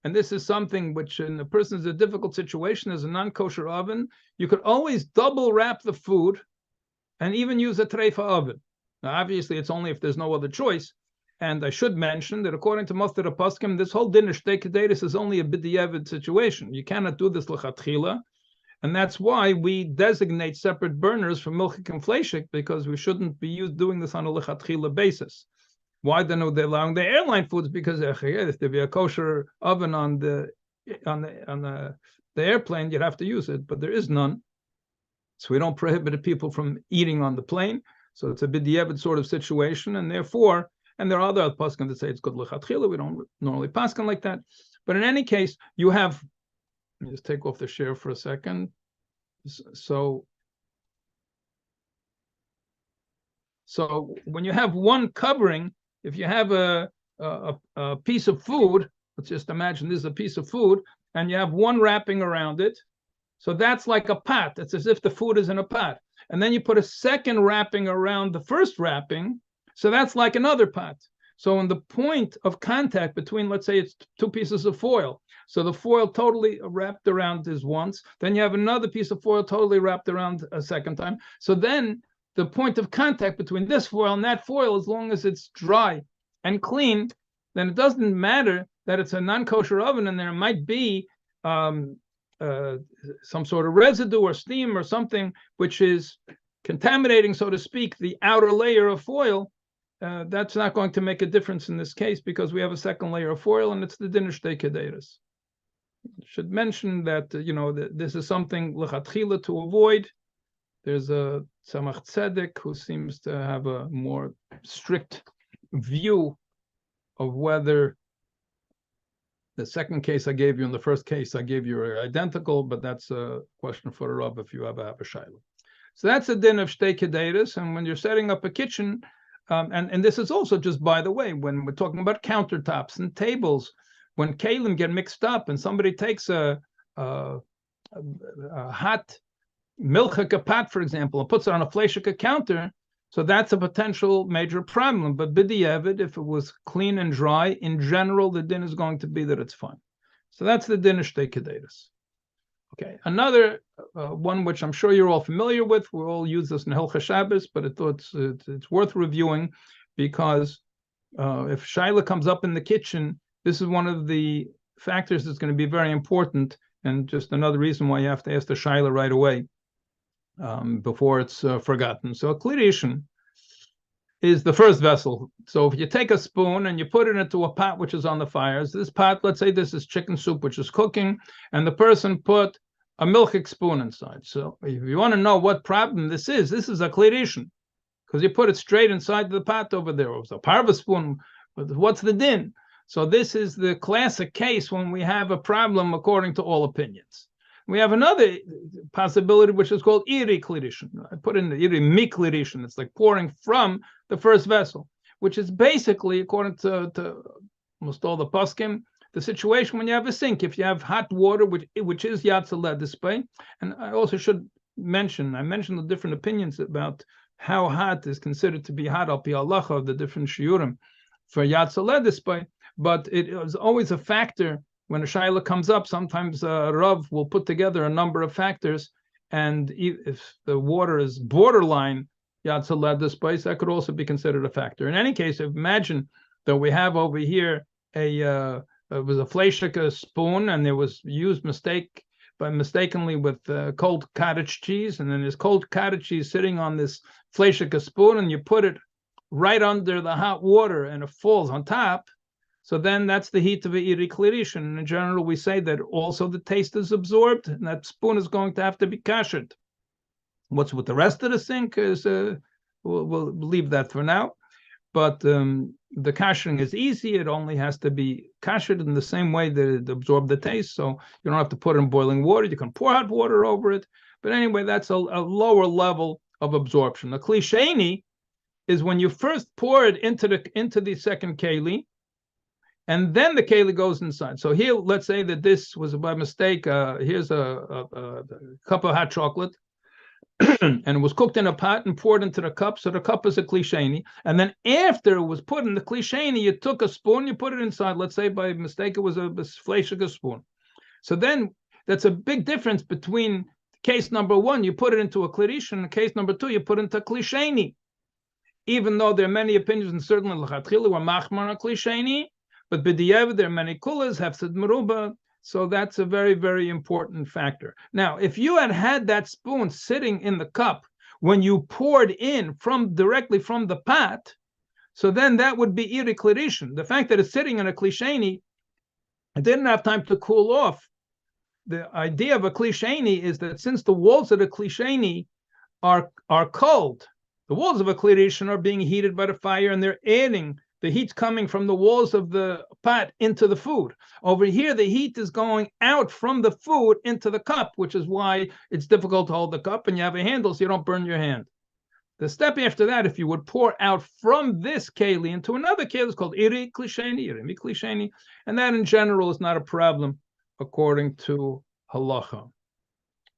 And this is something which, in a person's a difficult situation, as a non-kosher oven, you could always double wrap the food and even use a treifa oven. Now, obviously, it's only if there's no other choice. And I should mention that according to most of the poskim, this whole din of shtei kedetos is only a b'diavad situation. You cannot do this l'chatchila, and that's why we designate separate burners for milchik and fleshik, because we shouldn't be doing this on a l'chatchila basis. Why they're allowing the airline foods? Because if there be a kosher oven on the airplane, you'd have to use it, but there is none. So we don't prohibit people from eating on the plane. So it's a b'diavad sort of situation, and therefore, and there are other paskin that say it's good lechatchila. We don't normally paskin like that. But in any case, you have, let me just take off the share for a second. So when you have one covering, if you have a piece of food, let's just imagine this is a piece of food, and you have one wrapping around it, so that's like a pot. It's as if the food is in a pot. And then you put a second wrapping around the first wrapping, so that's like another pot. So in the point of contact between, let's say it's two pieces of foil, so the foil totally wrapped around is once, then you have another piece of foil totally wrapped around a second time. So then the point of contact between this foil and that foil, as long as it's dry and clean, then it doesn't matter that it's a non-kosher oven and there might be some sort of residue or steam or something which is contaminating, so to speak, the outer layer of foil. That's not going to make a difference in this case because we have a second layer of foil and it's the dinner shtei kederes. Should mention that this is something lechatchila to avoid. There's a Tzemach Tzedek who seems to have a more strict view of whether the second case I gave you and the first case I gave you are identical, but that's a question for the Rabbi if you ever have a shayla. So that's a din of shtei kederes, and when you're setting up a kitchen, and this is also just by the way, when we're talking about countertops and tables, when kalim get mixed up and somebody takes a hot milchika pot, for example, and puts it on a fleishika counter, so that's a potential major problem. But b'diavad, if it was clean and dry, in general, the din is going to be that it's fine. So that's the din of shtei kederes. Okay, another one which I'm sure you're all familiar with. We all use this in Hilchos Shabbos, but it's worth reviewing because if shayla comes up in the kitchen, this is one of the factors that's going to be very important, and just another reason why you have to ask the shayla right away before it's forgotten. So a klirishin is the first vessel. So if you take a spoon and you put it into a pot which is on the fires, this pot, let's say this is chicken soup which is cooking, and the person put a milchik spoon inside. So if you want to know what problem this is a klirishin, because you put it straight inside the pot over there. It was a parva spoon. What's the din? So this is the classic case when we have a problem according to all opinions. We have another possibility which is called iri klirishin. I put in the iri mi klirishin. It's like pouring from the first vessel, which is basically, according to almost all the poskim, the situation when you have a sink. If you have hot water, which is yatzaleh display, and I also should mention, I mentioned the different opinions about how hot is considered to be hot al pi halacha of the different shiurim for yatzaleh display, but it is always a factor. When a shayla comes up, sometimes Rav will put together a number of factors, and if the water is borderline yatzaleh display, that could also be considered a factor. In any case, imagine that we have over here it was a fleishika spoon, and it was used mistakenly with cold cottage cheese, and then there's cold cottage cheese sitting on this fleishika spoon, and you put it right under the hot water, and it falls on top. So then that's the heat of the iri klirishin. And in general, we say that also the taste is absorbed, and that spoon is going to have to be kashered. What's with the rest of the sink is, we'll leave that for now. But the kashering is easy. It only has to be kashered in the same way that it absorbs the taste. So you don't have to put it in boiling water. You can pour hot water over it. But anyway, that's a lower level of absorption. The klisheni is when you first pour it into the second keli, and then the keli goes inside. So here, let's say that this was by mistake. Here's a cup of hot chocolate, and it was cooked in a pot and poured into the cup. So the cup is a klisheni. And then after it was put in the klisheni, you took a spoon, you put it inside. Let's say by mistake it was a fleishika spoon. So then that's a big difference between case number one, you put it into a klirishin, and case number two, you put it into a klisheni. Even though there are many opinions, and certainly l'chatchila were machmar a klisheni, but b'diavad, there are many kulas, hefsed meruba, so that's a very, very important factor. Now, if you had that spoon sitting in the cup when you poured in directly from the pot, So then that would be iri klirishin. The fact that it's sitting in a klisheni, it didn't have time to cool off. The idea of a klisheni is that since the walls of the klisheni are cold, the walls of a klirishin are being heated by the fire, and they're adding the heat's coming from the walls of the pot into the food. Over here, the heat is going out from the food into the cup, which is why it's difficult to hold the cup, and you have a handle so you don't burn your hand. The step after that, if you would pour out from this keli into another keli, is called iri klisheni, irimi klisheni, and that in general is not a problem according to halacha.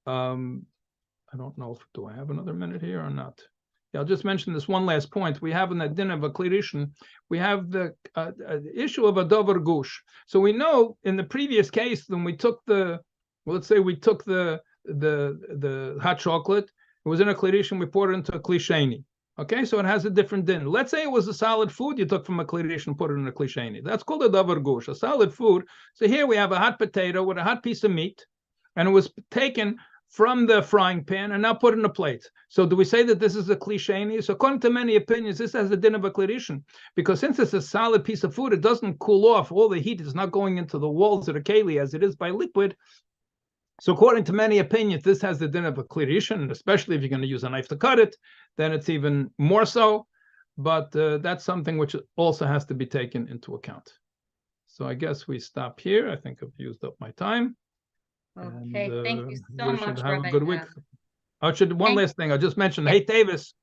I don't know if, do I have another minute here or not? Yeah, I'll just mention this one last point. We have in the din of a klirishin, we have the issue of a dover gush. So we know in the previous case, when we took the, well, let's say we took the hot chocolate, it was in a klirishin, we poured it into a klisheni. Okay, so it has a different din. Let's say it was a solid food you took from a klirishin and put it in a klisheni. That's called a dover gush, a solid food. So here we have a hot potato with a hot piece of meat, and it was taken from the frying pan and now put in a plate. So do we say that this is a klisheni? So according to many opinions, this has the din of a klirishin, because since it's a solid piece of food, it doesn't cool off. All the heat is not going into the walls of the keli as it is by liquid. So according to many opinions, this has the din of a klirishin, and especially if you're going to use a knife to cut it, then it's even more so. But that's something which also has to be taken into account. So I guess we stop here. I think I've used up my time. Okay, And, thank you so we much, should have Rabbi. a good week. One last thing. I just mentioned Yeah. Hey Tavis.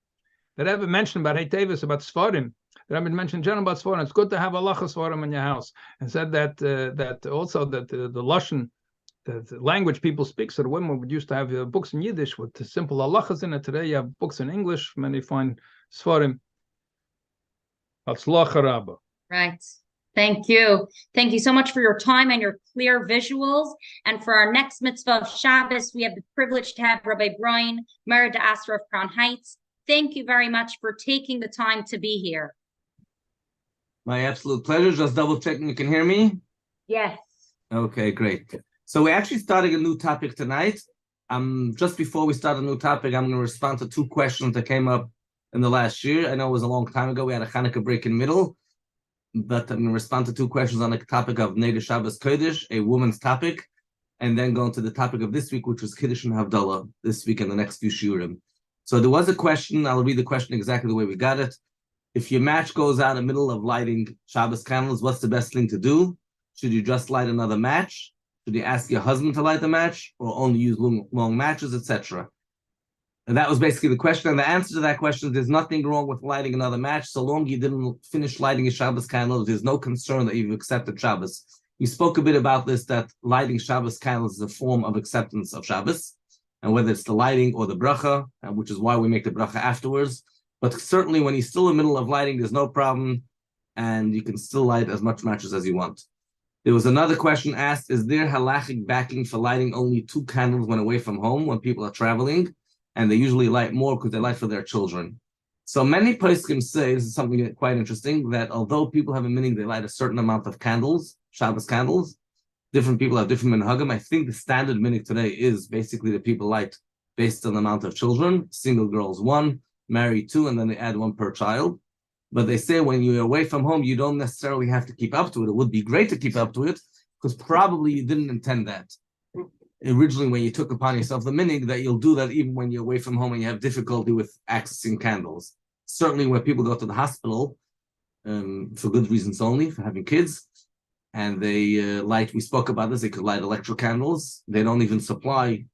That I haven't mentioned about Hey Tavis, about Sfarim. That I haven't mentioned general about Sfarim. It's good to have halachos Sfarim in your house. And said that also that the Lashon, the language people speak, so the women would used to have books in Yiddish with the simple halachos in it. Today you have books in English. Many find Sfarim. Hatzlacha Rabba. Right. Thank you. Thank you so much for your time and your clear visuals. And for our next mitzvah of Shabbos, we have the privilege to have Rabbi Braun, Merid Asra of Crown Heights. Thank you very much for taking the time to be here. My absolute pleasure. Just double checking you can hear me. Yes. Okay, great. So we're actually starting a new topic tonight. Just before we start a new topic, I'm going to respond to two questions that came up in the last year. I know it was a long time ago. We had a Hanukkah break in the middle. But I'm going to respond to two questions on the topic of Niddah Shabbos Kiddush, a woman's topic, and then go into the topic of this week, which was Kiddush and Havdallah, this week and the next few shiurim. So there was a question. I'll read the question exactly the way we got it. If your match goes out in the middle of lighting Shabbos candles, what's the best thing to do? Should you just light another match? Should you ask your husband to light the match, or only use long matches, etc.? And that was basically the question. And the answer to that question, there's nothing wrong with lighting another match. So long you didn't finish lighting a Shabbos candle, there's no concern that you've accepted Shabbos. We spoke a bit about this, that lighting Shabbos candles is a form of acceptance of Shabbos. And whether it's the lighting or the bracha, which is why we make the bracha afterwards. But certainly when you're still in the middle of lighting, there's no problem. And you can still light as much matches as you want. There was another question asked, is there halachic backing for lighting only 2 candles when away from home, when people are traveling? And they usually light more because they light for their children. So many poskim say, this is something quite interesting, that although people have a meaning, they light a certain amount of candles, Shabbos candles, different people have different minhagim. I think the standard minhag today is basically that people light based on the amount of children, single girls 1, married 2, and then they add 1 per child. But they say when you're away from home, you don't necessarily have to keep up to it. It would be great to keep up to it, because probably you didn't intend that originally when you took upon yourself the minhag, that you'll do that even when you're away from home and you have difficulty with accessing candles. Certainly when people go to the hospital, for good reasons only, for having kids, and they light, we spoke about this, they could light electric candles. They don't even supply,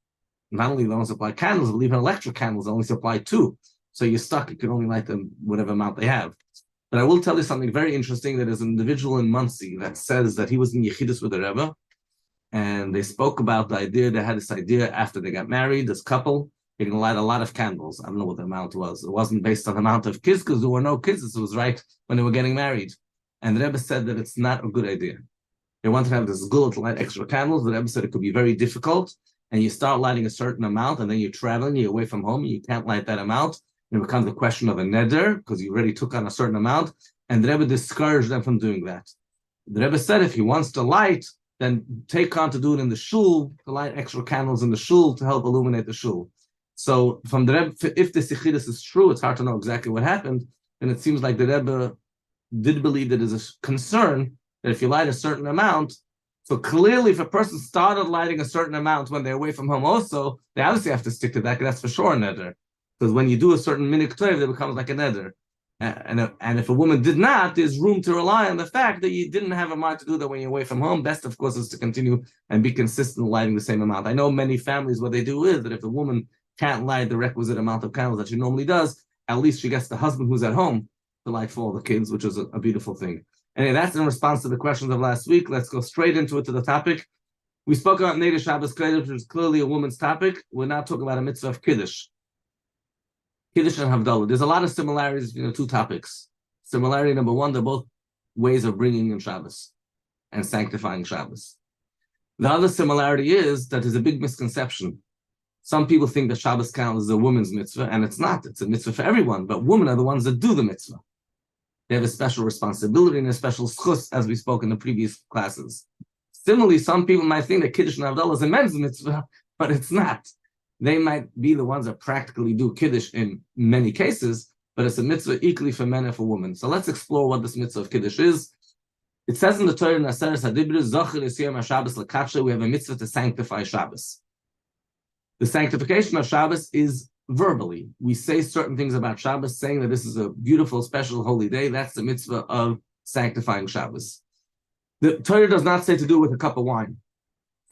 not only they don't supply candles, but even electric candles, they only supply 2. So you're stuck, you can only light them whatever amount they have. But I will tell you something very interesting, that is an individual in Muncie that says that he was in Yechidus with the Rebbe, and they spoke about the idea, they had this idea after they got married, this couple, they're going to light a lot of candles. I don't know what the amount was. It wasn't based on the amount of kids, because there were no kids. This was right when they were getting married. And the Rebbe said that it's not a good idea. They wanted to have this gula to light extra candles. The Rebbe said it could be very difficult, and you start lighting a certain amount, and then you're traveling, you're away from home, and you can't light that amount. And it becomes a question of a neder, because you already took on a certain amount, and the Rebbe discouraged them from doing that. The Rebbe said if he wants to light, then take on to do it in the shul, to light extra candles in the shul to help illuminate the shul. So from the Rebbe, if the Yechidus is true, it's hard to know exactly what happened, and it seems like the Rebbe did believe that there's a concern that if you light a certain amount, so clearly if a person started lighting a certain amount when they're away from home also, they obviously have to stick to that, because that's for sure a neder. Because when you do a certain minik toiv, it becomes like a neder. And if a woman did not, there's room to rely on the fact that you didn't have a mind to do that when you're away from home. Best, of course, is to continue and be consistent lighting the same amount. I know many families, what they do is that if the woman can't light the requisite amount of candles that she normally does, at least she gets the husband who's at home to light for all the kids, which is a beautiful thing. And that's in response to the questions of last week. Let's go straight into it, to the topic. We spoke about Niddah Shabbos Kiddush, which is clearly a woman's topic. We're now talking about a mitzvah of Kiddush. Kiddush and Havdallah. There's a lot of similarities between the two topics. Similarity number one, they're both ways of bringing in Shabbos and sanctifying Shabbos. The other similarity is that there's a big misconception. Some people think that Shabbos count is a woman's mitzvah, and it's not. It's a mitzvah for everyone, but women are the ones that do the mitzvah. They have a special responsibility and a special schus, as we spoke in the previous classes. Similarly, some people might think that Kiddush and Havdallah is a men's mitzvah, but it's not. They might be the ones that practically do Kiddush in many cases, but it's a mitzvah equally for men and for women. So let's explore what this mitzvah of Kiddush is. It says in the Torah, in Aseres HaDibros, Zocher Yisiyam HaShabbos L'Kadsha, we have a mitzvah to sanctify Shabbos. The sanctification of Shabbos is verbally. We say certain things about Shabbos, saying that this is a beautiful, special, holy day. That's the mitzvah of sanctifying Shabbos. The Torah does not say to do it with a cup of wine.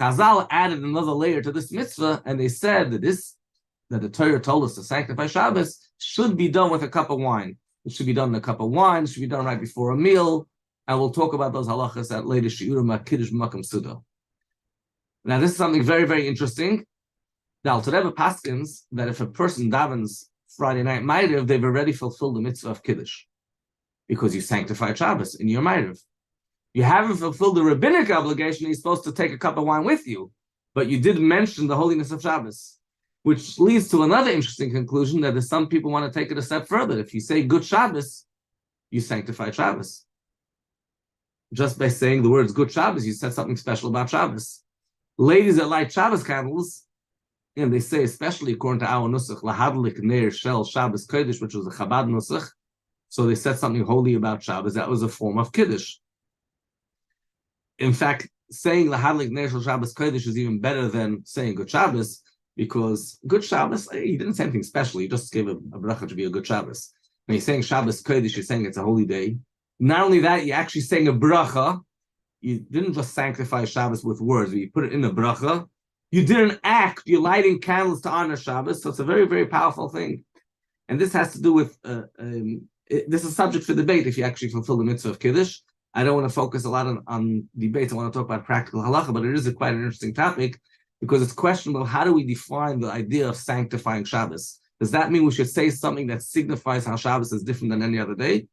Chazal added another layer to this mitzvah, and they said that the Torah told us to sanctify Shabbos should be done with a cup of wine. It should be done in a cup of wine. It should be done right before a meal, and we'll talk about those halachos at later shiurim Kiddush Makam Suda. Now, this is something very, very interesting. The Alter Rebbe paskins that if a person davens Friday night Ma'ariv, they've already fulfilled the mitzvah of Kiddush, because you sanctified Shabbos in your Ma'ariv. You haven't fulfilled the rabbinic obligation. You're supposed to take a cup of wine with you, but you did mention the holiness of Shabbos, which leads to another interesting conclusion that some people want to take it a step further. If you say good Shabbos, you sanctify Shabbos. Just by saying the words good Shabbos, you said something special about Shabbos. Ladies that light Shabbos candles, and they say, especially according to our nusach, lahadlik neir shel Shabbos Kiddush, which was a Chabad nusach, so they said something holy about Shabbos. That was a form of Kiddush. In fact, saying lahadlik neir shel Shabbos Kiddush is even better than saying good Shabbos, because good Shabbos, he didn't say anything special. He just gave a bracha to be a good Shabbos. When you're saying Shabbos Kiddush, you're saying it's a holy day. Not only that, you're actually saying a bracha. You didn't just sanctify Shabbos with words, but you put it in the bracha. You didn't act, you're lighting candles to honor Shabbos, so it's a very, very powerful thing. And this has to do with, this is subject for debate if you actually fulfill the mitzvah of Kiddush. I don't want to focus a lot on debates, I want to talk about practical halacha, but it is quite an interesting topic, because it's questionable, how do we define the idea of sanctifying Shabbos? Does that mean we should say something that signifies how Shabbos is different than any other day?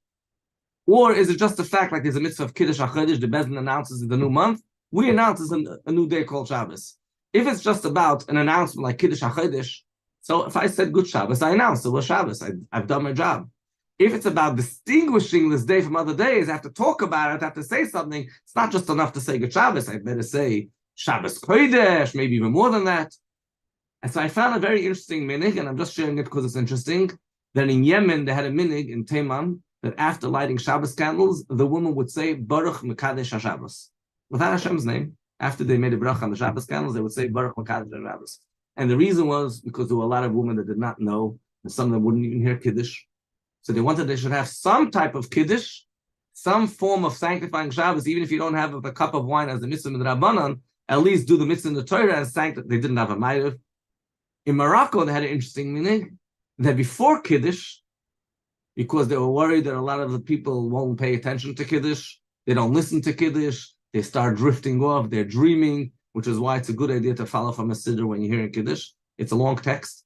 Or is it just the fact, like there's a mitzvah of Kiddush HaChodesh, the Bezdin announces the new month, we announce a new day called Shabbos. If it's just about an announcement like Kiddush HaChodesh, so if I said good Shabbos, I announced it was Shabbos. I've done my job. If it's about distinguishing this day from other days, I have to talk about it, I have to say something. It's not just enough to say good Shabbos. I better say Shabbos Kodesh, maybe even more than that. And so I found a very interesting minig, and I'm just sharing it because it's interesting, that in Yemen, they had a minig in Teiman, that after lighting Shabbos candles, the woman would say, Baruch Mekadesh HaShabbos, without Hashem's name. After they made a bracha on the Shabbos candles, they would say Baruch Mekadesh HaShabbos. And the reason was because there were a lot of women that did not know, and some of them wouldn't even hear Kiddush. So they should have some type of Kiddush, some form of sanctifying Shabbos, even if you don't have a cup of wine as the mitzvah in the Rabbanan, at least do the mitzvah in the Torah and sanctify. They didn't have a ma'ariv. In Morocco, they had an interesting meaning that before Kiddush, because they were worried that a lot of the people won't pay attention to Kiddush, they don't listen to Kiddush, they start drifting off, they're dreaming, which is why it's a good idea to follow from a siddur when you're hearing Kiddush. It's a long text.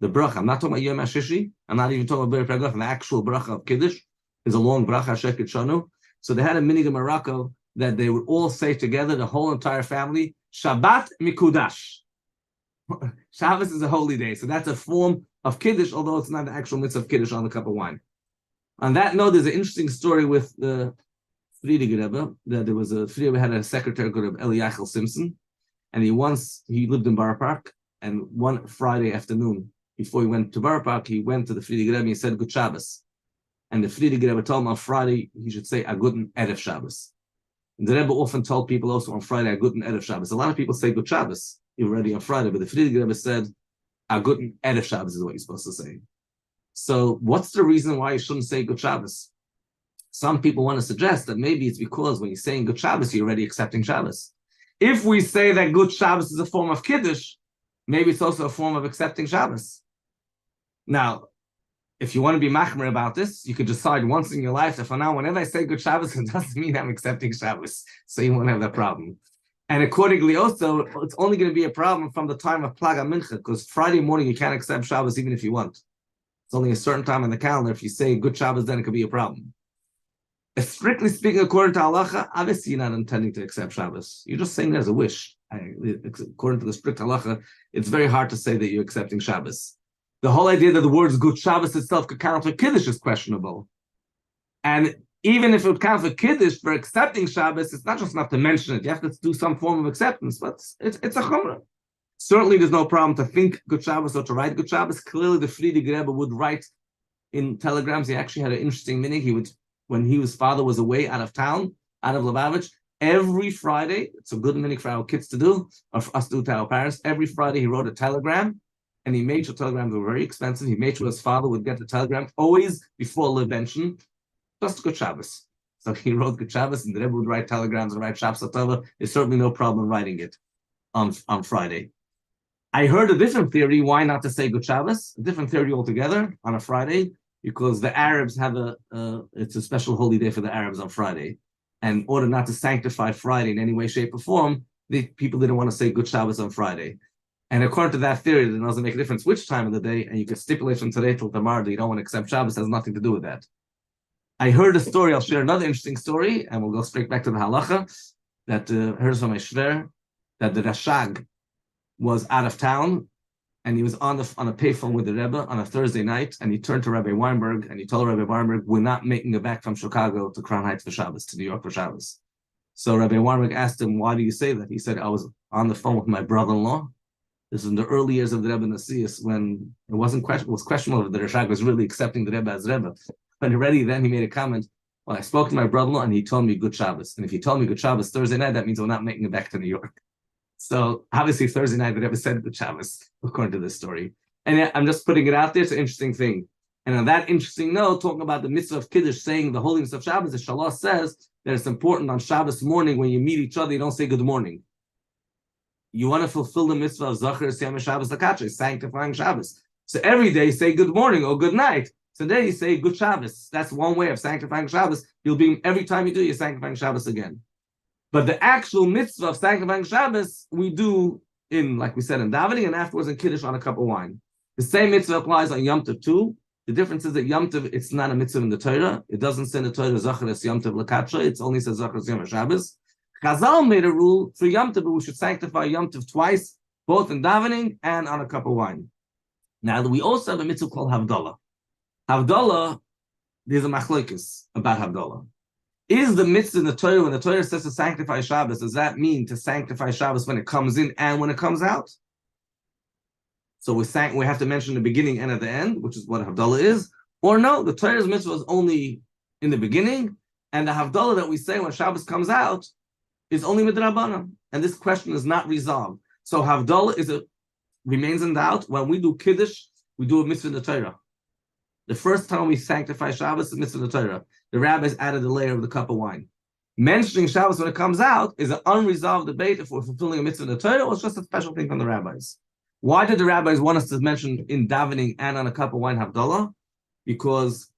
The bracha, I'm not talking about Yom HaShishi, I'm not even talking about Beri Pregach, the actual bracha of Kiddush is a long bracha, Sheket Shanu. So they had a minig in Morocco that they would all say together, the whole entire family, Shabbat Mikudash. Shabbos is a holy day, so that's a form of Kiddush, although it's not the actual mitzvah of Kiddush on the cup of wine. On that note, there's an interesting story with the Friedrich Rebbe, that there was a Friedrich Rebbe had a secretary called Eliachel Simpson, and he lived in Borough Park, and one Friday afternoon, before he went to Borough Park, he went to the Friedrich Rebbe and he said, Good Shabbos. And the Frierdiker Rebbe told him on Friday he should say a guten Erev Shabbos. And the Rebbe often told people also on Friday a guten Erev Shabbos. A lot of people say good Shabbos already on Friday, but the Frierdiker Rebbe said a guten Erev Shabbos is what you're supposed to say. So what's the reason why you shouldn't say good Shabbos? Some people want to suggest that maybe it's because when you're saying good Shabbos, you're already accepting Shabbos. If we say that good Shabbos is a form of Kiddush, maybe it's also a form of accepting Shabbos. Now, if you want to be machmer about this, you could decide once in your life that for now, whenever I say good Shabbos, it doesn't mean I'm accepting Shabbos. So you won't have that problem. And accordingly also, it's only going to be a problem from the time of Plaga Mincha, because Friday morning you can't accept Shabbos even if you want. It's only a certain time in the calendar. If you say good Shabbos, then it could be a problem. Strictly speaking, according to halacha, obviously you're not intending to accept Shabbos. You're just saying it as a wish. According to the strict halacha, it's very hard to say that you're accepting Shabbos. The whole idea that the words good Shabbos itself could count for Kiddush is questionable. And even if it would count for Kiddush for accepting Shabbos, it's not just enough to mention it. You have to do some form of acceptance, but it's a chumrah. Certainly there's no problem to think good Shabbos or to write good Shabbos. Clearly the Frierdiker Rebbe would write in telegrams. He actually had an interesting minhag. He would, when his father was away out of town, out of Lubavitch, every Friday, it's a good minhag for our kids to do, or for us to do to our parents, every Friday he wrote a telegram, and he made sure telegrams were very expensive. He made sure his father would get the telegram always before Levention, just good Shabbos. So he wrote good Shabbos, and the Rebbe would write telegrams and write Shabbos Atova. There's certainly no problem writing it on Friday. I heard a different theory, why not to say good Shabbos, a different theory altogether on a Friday, because the Arabs have it's a special holy day for the Arabs on Friday. And in order not to sanctify Friday in any way, shape, or form, people didn't want to say good Shabbos on Friday. And according to that theory, it doesn't make a difference which time of the day, and you can stipulate from today till tomorrow that you don't want to accept Shabbos, has nothing to do with that. I heard a story, I'll share another interesting story, and we'll go straight back to the halacha, that heard from my shver, that the Rashag was out of town, and he was on a payphone with the Rebbe on a Thursday night, and he turned to Rabbi Weinberg, and he told Rabbi Weinberg, we're not making it back from Chicago to Crown Heights for Shabbos, to New York for Shabbos. So Rabbi Weinberg asked him, why do you say that? He said, I was on the phone with my brother-in-law. This was in the early years of the Rebbe Nasius, when it was questionable if the Rashag was really accepting the Rebbe as Rebbe. But already then he made a comment, well, I spoke to my brother-in-law, and he told me good Shabbos. And if he told me good Shabbos Thursday night, that means we're not making it back to New York. So obviously Thursday night, the Rebbe said good Shabbos, according to this story. And I'm just putting it out there. It's an interesting thing. And on that interesting note, talking about the mitzvah of Kiddush, saying the holiness of Shabbos, the Shalah says that it's important on Shabbos morning when you meet each other, you don't say good morning. You want to fulfill the mitzvah of Zachar Siyam Shabbos Lakache, sanctifying Shabbos. So every day say good morning or good night. Today you say good Shabbos. That's one way of sanctifying Shabbos. You'll be, every time you do, you're sanctifying Shabbos again. But the actual mitzvah of sanctifying Shabbos, we do in, like we said, in davening, and afterwards in Kiddush on a cup of wine. The same mitzvah applies on Yom Tov too. The difference is that Yom Tov, it's not a mitzvah in the Torah. It doesn't say in the Torah, Zachar es Yom Tov Lakacha. It only says Zachar es Yom Shabbos. Chazal made a rule for Yom Tov, but we should sanctify Yom Tov twice, both in davening and on a cup of wine. Now, we also have a mitzvah called Havdallah. Havdallah, there's a machlokes about Havdallah. Is the mitzvah in the Torah, when the Torah says to sanctify Shabbos, does that mean to sanctify Shabbos when it comes in and when it comes out? So we have to mention the beginning and at the end, which is what Havdallah is. Or no, the Torah's mitzvah is only in the beginning, and the Havdallah that we say when Shabbos comes out is only midrabanan. And this question is not resolved. So Havdallah remains in doubt. When we do Kiddush, we do a mitzvah in the Torah. The first time we sanctify Shabbos is mitzvah in the Torah. The rabbis added a layer of the cup of wine. Mentioning Shabbos when it comes out is an unresolved debate if we're fulfilling a mitzvah in the Torah or it's just a special thing from the rabbis. Why did the rabbis want us to mention in davening and on a cup of wine Havdallah? Because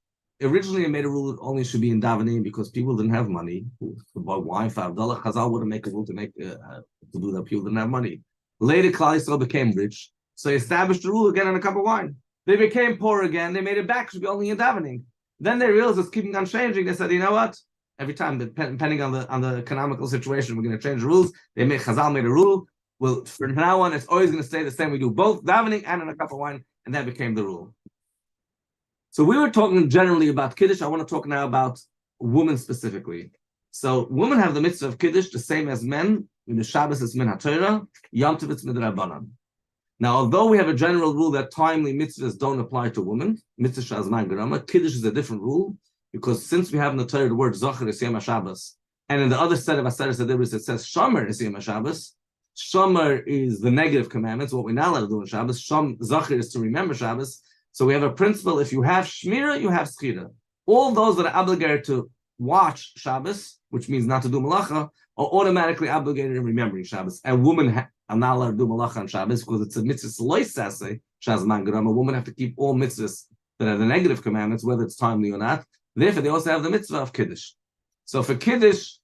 originally it made a rule it only should be in davening because people didn't have money to buy wine for Havdallah. Chazal wouldn't make a rule to do that. People didn't have money. Later, Klal Yisrael became rich, so he established the rule again on a cup of wine. They became poor again. They made it back. It should be only in davening. Then they realized it's keeping on changing. They said, you know what? Every time, depending on the economical situation, we're going to change the rules. Chazal made a rule. Well, from now on, it's always going to stay the same. We do both davening and in a cup of wine, and that became the rule. So we were talking generally about Kiddush. I want to talk now about women specifically. So women have the mitzvah of Kiddush the same as men. In the Shabbos, it's min haTorah. Yom Tov, it's midrabanan. Now, although we have a general rule that timely mitzvahs don't apply to women, mitzvah shazman garama, Kiddush is a different rule, because since we have in the Torah the word Zocher is Yom HaShabbos, and in the other set of Aseres Adibros it says Shomer is Yom HaShabbos, Shomer is the negative commandments, what we're not allowed to do on Shabbos, Zocher is to remember Shabbos, so we have a principle, if you have Shmira, you have Schira. All those that are obligated to watch Shabbos, which means not to do Malacha, are automatically obligated in remembering Shabbos, and women are not allowed to do Malacha on Shabbos, because it's a mitzvah loisase, Shazman Garam, a woman have to keep all mitzvahs that are the negative commandments, whether it's timely or not. Therefore, they also have the mitzvah of Kiddush. So for Kiddush,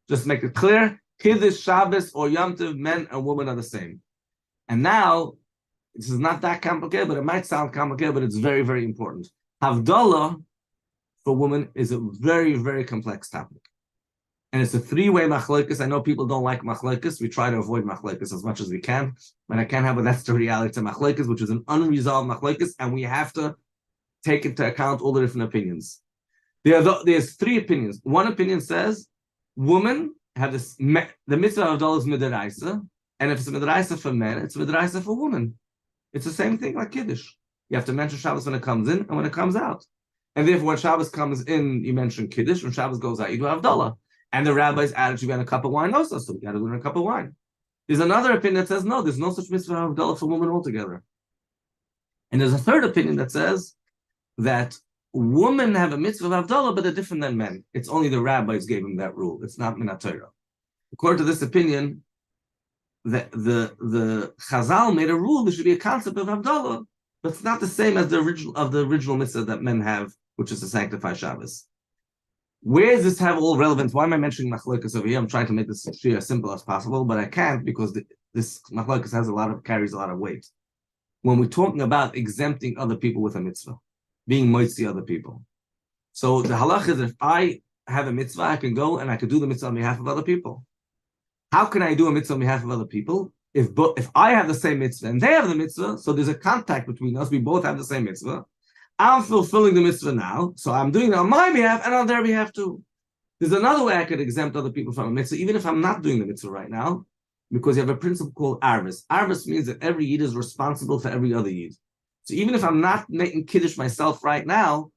just make it clear, Kiddush, Shabbos, or Yom Tov, men and women are the same. And now, this is not that complicated, but it might sound complicated, but it's very, very important. Havdallah for women is a very, very complex topic. And it's a three-way machlokes. I know people don't like machlokes. We try to avoid machlokes as much as we can, but I can't have it. That's the reality. It's a machlokes, which is an unresolved machlokes, and we have to take into account all the different opinions. There's three opinions. One opinion says women have this, the mitzvah of Havdallah is midaraisa, and if it's midaraisa for men, it's midaraisa for women. It's the same thing like Kiddush. You have to mention Shabbos when it comes in and when it comes out. And therefore, when Shabbos comes in, you mention Kiddush. When Shabbos goes out, you do Havdallah. And the rabbi's attitude in a cup of wine also, so we got to do it in a cup of wine. There's another opinion that says, no, there's no such mitzvah of Havdallah for women altogether. And there's a third opinion that says that women have a mitzvah of Havdallah, but they're different than men. It's only the rabbis gave them that rule. It's not Minat Torah. According to this opinion, the Chazal made a rule there should be a concept of Havdallah, but it's not the same as the original mitzvah that men have, which is to sanctify Shabbos. Where does this have all relevance? Why am I mentioning machlokes over here? I'm trying to make this shir as simple as possible, but I can't because this machlokes carries a lot of weight. When we're talking about exempting other people with a mitzvah, being moitzi other people. So the halach is if I have a mitzvah, I can go and I can do the mitzvah on behalf of other people. How can I do a mitzvah on behalf of other people? If I have the same mitzvah and they have the mitzvah, so there's a contact between us, we both have the same mitzvah. I'm fulfilling the mitzvah now, so I'm doing it on my behalf and on their behalf too. There's another way I could exempt other people from a mitzvah, even if I'm not doing the mitzvah right now, because you have a principle called arvis. Arvis means that every yid is responsible for every other yid. So even if I'm not making Kiddush myself right now,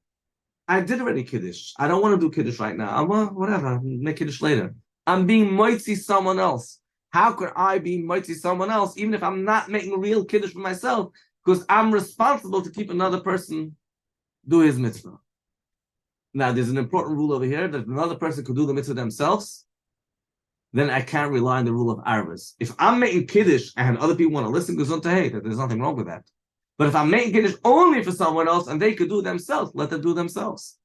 I did already Kiddush. I don't want to do Kiddush right now. Whatever, make Kiddush later. I'm being moitzi someone else. How could I be moitzi someone else, even if I'm not making real Kiddush for myself, because I'm responsible to keep another person do his mitzvah. Now, there's an important rule over here that if another person could do the mitzvah themselves, then I can't rely on the rule of arvis. If I'm making Kiddush and other people want to listen, there's nothing wrong with that. But if I'm making Kiddush only for someone else and they could do it themselves, let them do it themselves.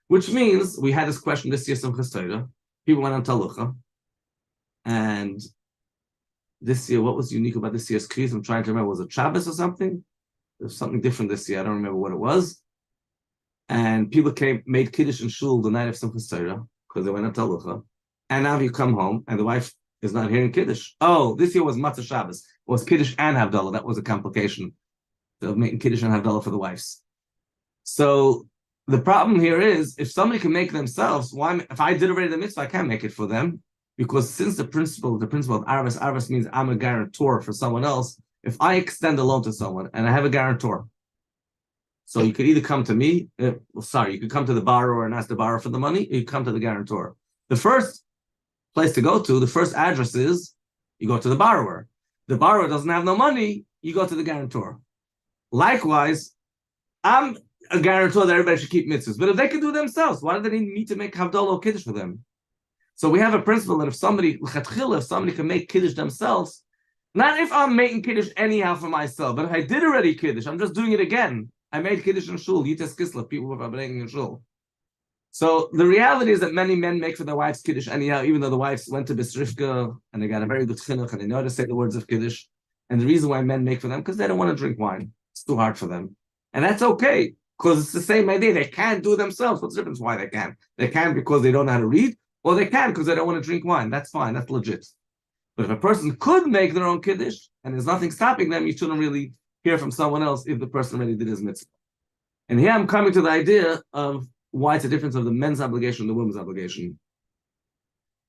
Which means, we had this question this year, Simchas Torah. People went on Talucha. And this year, what was unique about this year's Kiddush? I'm trying to remember, was it Shabbos or something? There's something different this year. I don't remember what it was. And people made Kiddush in Shul the night of Simchas Torah because they went on Talucha. And now you come home and the wife is not hearing Kiddush. Oh, this year was Matzah Shabbos. It was Kiddush and Havdallah. That was a complication of making Kiddush and Havdallah for the wives. So the problem here is, if somebody can make themselves, why? If I did already the mitzvah, I can't make it for them, because since the principle of arvis means I'm a guarantor for someone else. If I extend a loan to someone and I have a guarantor, so you could either come to me, you could come to the borrower and ask the borrower for the money, or you come to the guarantor. The first place to go to, the first address is, you go to the borrower. The borrower doesn't have no money, you go to the guarantor. Likewise, I'm a guarantor that everybody should keep mitzvahs, but if they can do it themselves, why do they need me to make Havdallah or Kiddush for them? So we have a principle that if somebody can make Kiddush themselves, not if I'm making Kiddush anyhow for myself, but if I did already Kiddush, I'm just doing it again. I made Kiddush in Shul, Yites Kislev, people were breaking in Shul. So the reality is that many men make for their wives Kiddush anyhow, even though the wives went to Bisrifka and they got a very good chinuch and they know how to say the words of Kiddush. And the reason why men make for them, because they don't want to drink wine. It's too hard for them. And that's okay, because it's the same idea. They can't do it themselves. What's the difference why they can? They can because they don't know how to read, or they can because they don't want to drink wine. That's fine. That's legit. But if a person could make their own Kiddush and there's nothing stopping them, you shouldn't really hear from someone else if the person already did his mitzvah. And here I'm coming to the idea of why it's a difference of the men's obligation and the women's obligation.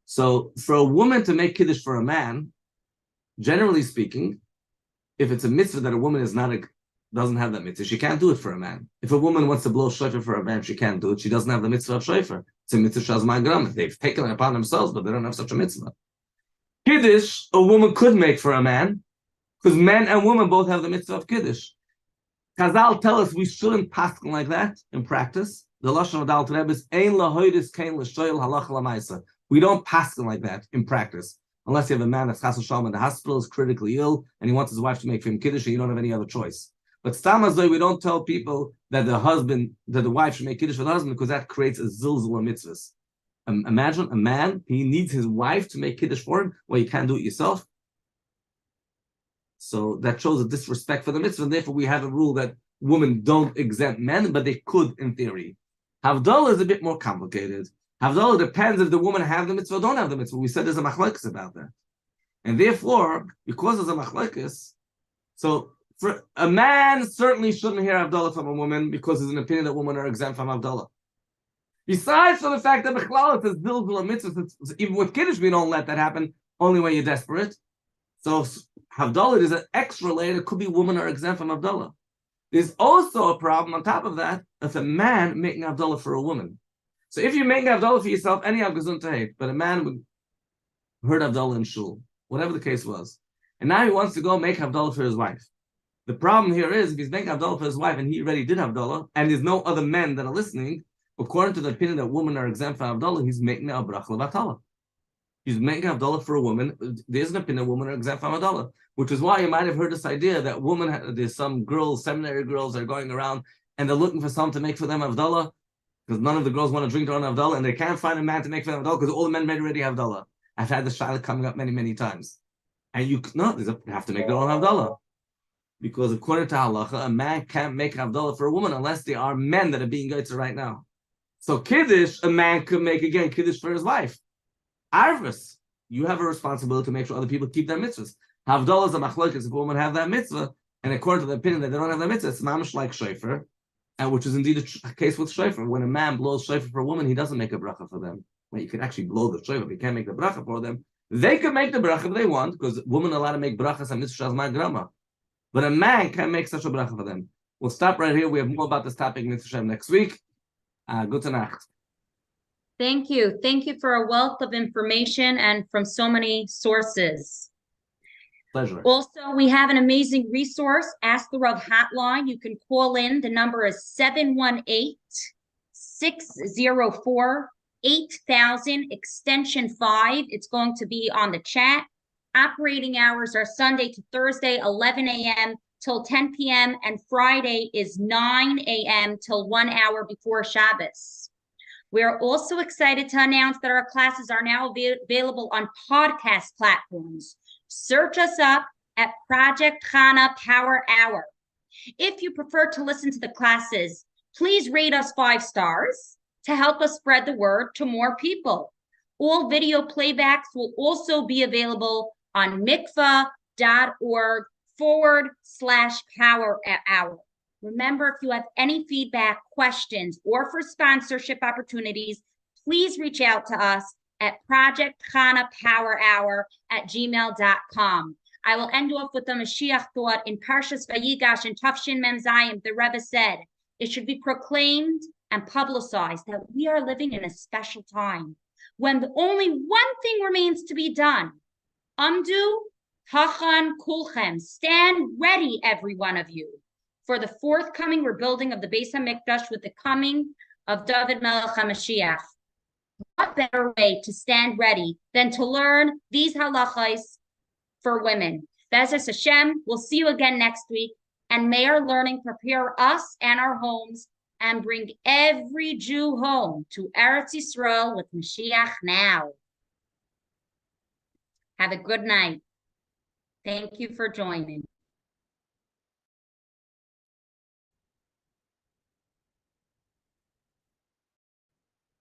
So for a woman to make Kiddush for a man, generally speaking, if it's a mitzvah that a woman doesn't have that mitzvah, she can't do it for a man. If a woman wants to blow shofar for a man, she can't do it. She doesn't have the mitzvah of shofar. It's a mitzvah shazman gram. They've taken it upon themselves, but they don't have such a mitzvah. Kiddush, a woman could make for a man, because men and women both have the mitzvah of Kiddush. Chazal tell us we shouldn't paskin like that in practice. The lashon of Dal Rebbe is ein lahoidis kain l'shoyel halacha lamaisa. We don't paskin like that in practice, unless you have a man that's chas v'shalom in the hospital, is critically ill, and he wants his wife to make for him Kiddush, and you don't have any other choice. But stam azoi, we don't tell people that the wife should make Kiddush for the husband, because that creates a zilzul of mitzvahs. Imagine a man, he needs his wife to make Kiddush for him, well, you can't do it yourself. So that shows a disrespect for the mitzvah, and therefore we have a rule that women don't exempt men, but they could in theory. Havdallah is a bit more complicated. Havdallah depends if the woman have the mitzvah or don't have the mitzvah. We said there's a machlokes about that. And therefore, because there's a machlokes, so for a man certainly shouldn't hear Havdallah from a woman because there's an opinion that women are exempt from Havdallah. Besides from the fact that Bechlal is zilzul mitzvah, even with Kiddush we don't let that happen, only when you're desperate. So Havdallah is an extra layer. It could be women are exempt from Havdallah. There's also a problem on top of that if a man making Havdallah for a woman. So if you're making Havdallah for yourself, any Gesundheit, but a man would heard Havdallah in shul, whatever the case was, and now he wants to go make Havdallah for his wife. The problem here is if he's making Havdallah for his wife and he already did Havdallah, and there's no other men that are listening, according to the opinion that women are exempt from Havdallah, he's making a bracha levatala. He's making Havdallah for a woman. There's an opinion that women are exempt from Havdallah, which is why you might have heard this idea that there's some girls, seminary girls are going around and they're looking for someone to make for them Havdallah, because none of the girls want to drink their own Havdallah, and they can't find a man to make for them Havdallah because all the men made already Havdallah. I've had this shayla coming up many, many times. And you have to make their own Havdallah. Because according to halacha, a man can't make Havdallah for a woman unless they are men that are being goitzer right now. So Kiddush, a man could make again Kiddush for his wife. Arvus, you have a responsibility to make sure other people keep their mitzvahs. Havdallah is a machlokes if a woman have that mitzvah, and according to the opinion that they don't have that mitzvah, it's mamash like shofar, and which is indeed a case with shofar. When a man blows shofar for a woman, he doesn't make a bracha for them. Well, you can actually blow the shofar, but you can't make the bracha for them. They could make the bracha if they want, because women are allowed to make brachas and mitzvahs my grandma. But a man can't make such a bracha for them. We'll stop right here. We have more about this topic next week. Good night. Thank you. Thank you for a wealth of information and from so many sources. Pleasure. Also, we have an amazing resource, Ask the Rav hotline. You can call in. The number is 718-604-8000, extension 5. It's going to be on the chat. Operating hours are Sunday to Thursday, 11 a.m. till 10 p.m. and Friday is 9 a.m. till 1 hour before Shabbos. We are also excited to announce that our classes are now available on podcast platforms. Search us up at Project Chana Power Hour. If you prefer to listen to the classes, please rate us 5 stars to help us spread the word to more people. All video playbacks will also be available on mikvah.org/power hour. Remember, if you have any feedback, questions, or for sponsorship opportunities, please reach out to us at projectchanapowerhour@gmail.com. I will end off with the Mashiach thought in Parshas Vayigash and Tafshin Mem Zayim. The Rebbe said, it should be proclaimed and publicized that we are living in a special time when only one thing remains to be done. Amdu hachan kulchem, stand ready, every one of you, for the forthcoming rebuilding of the Beis HaMikdash with the coming of David Melech HaMashiach. What better way to stand ready than to learn these halachos for women? Bezos Hashem, we'll see you again next week, and may our learning prepare us and our homes and bring every Jew home to Eretz Yisrael with Mashiach now. Have a good night. Thank you for joining.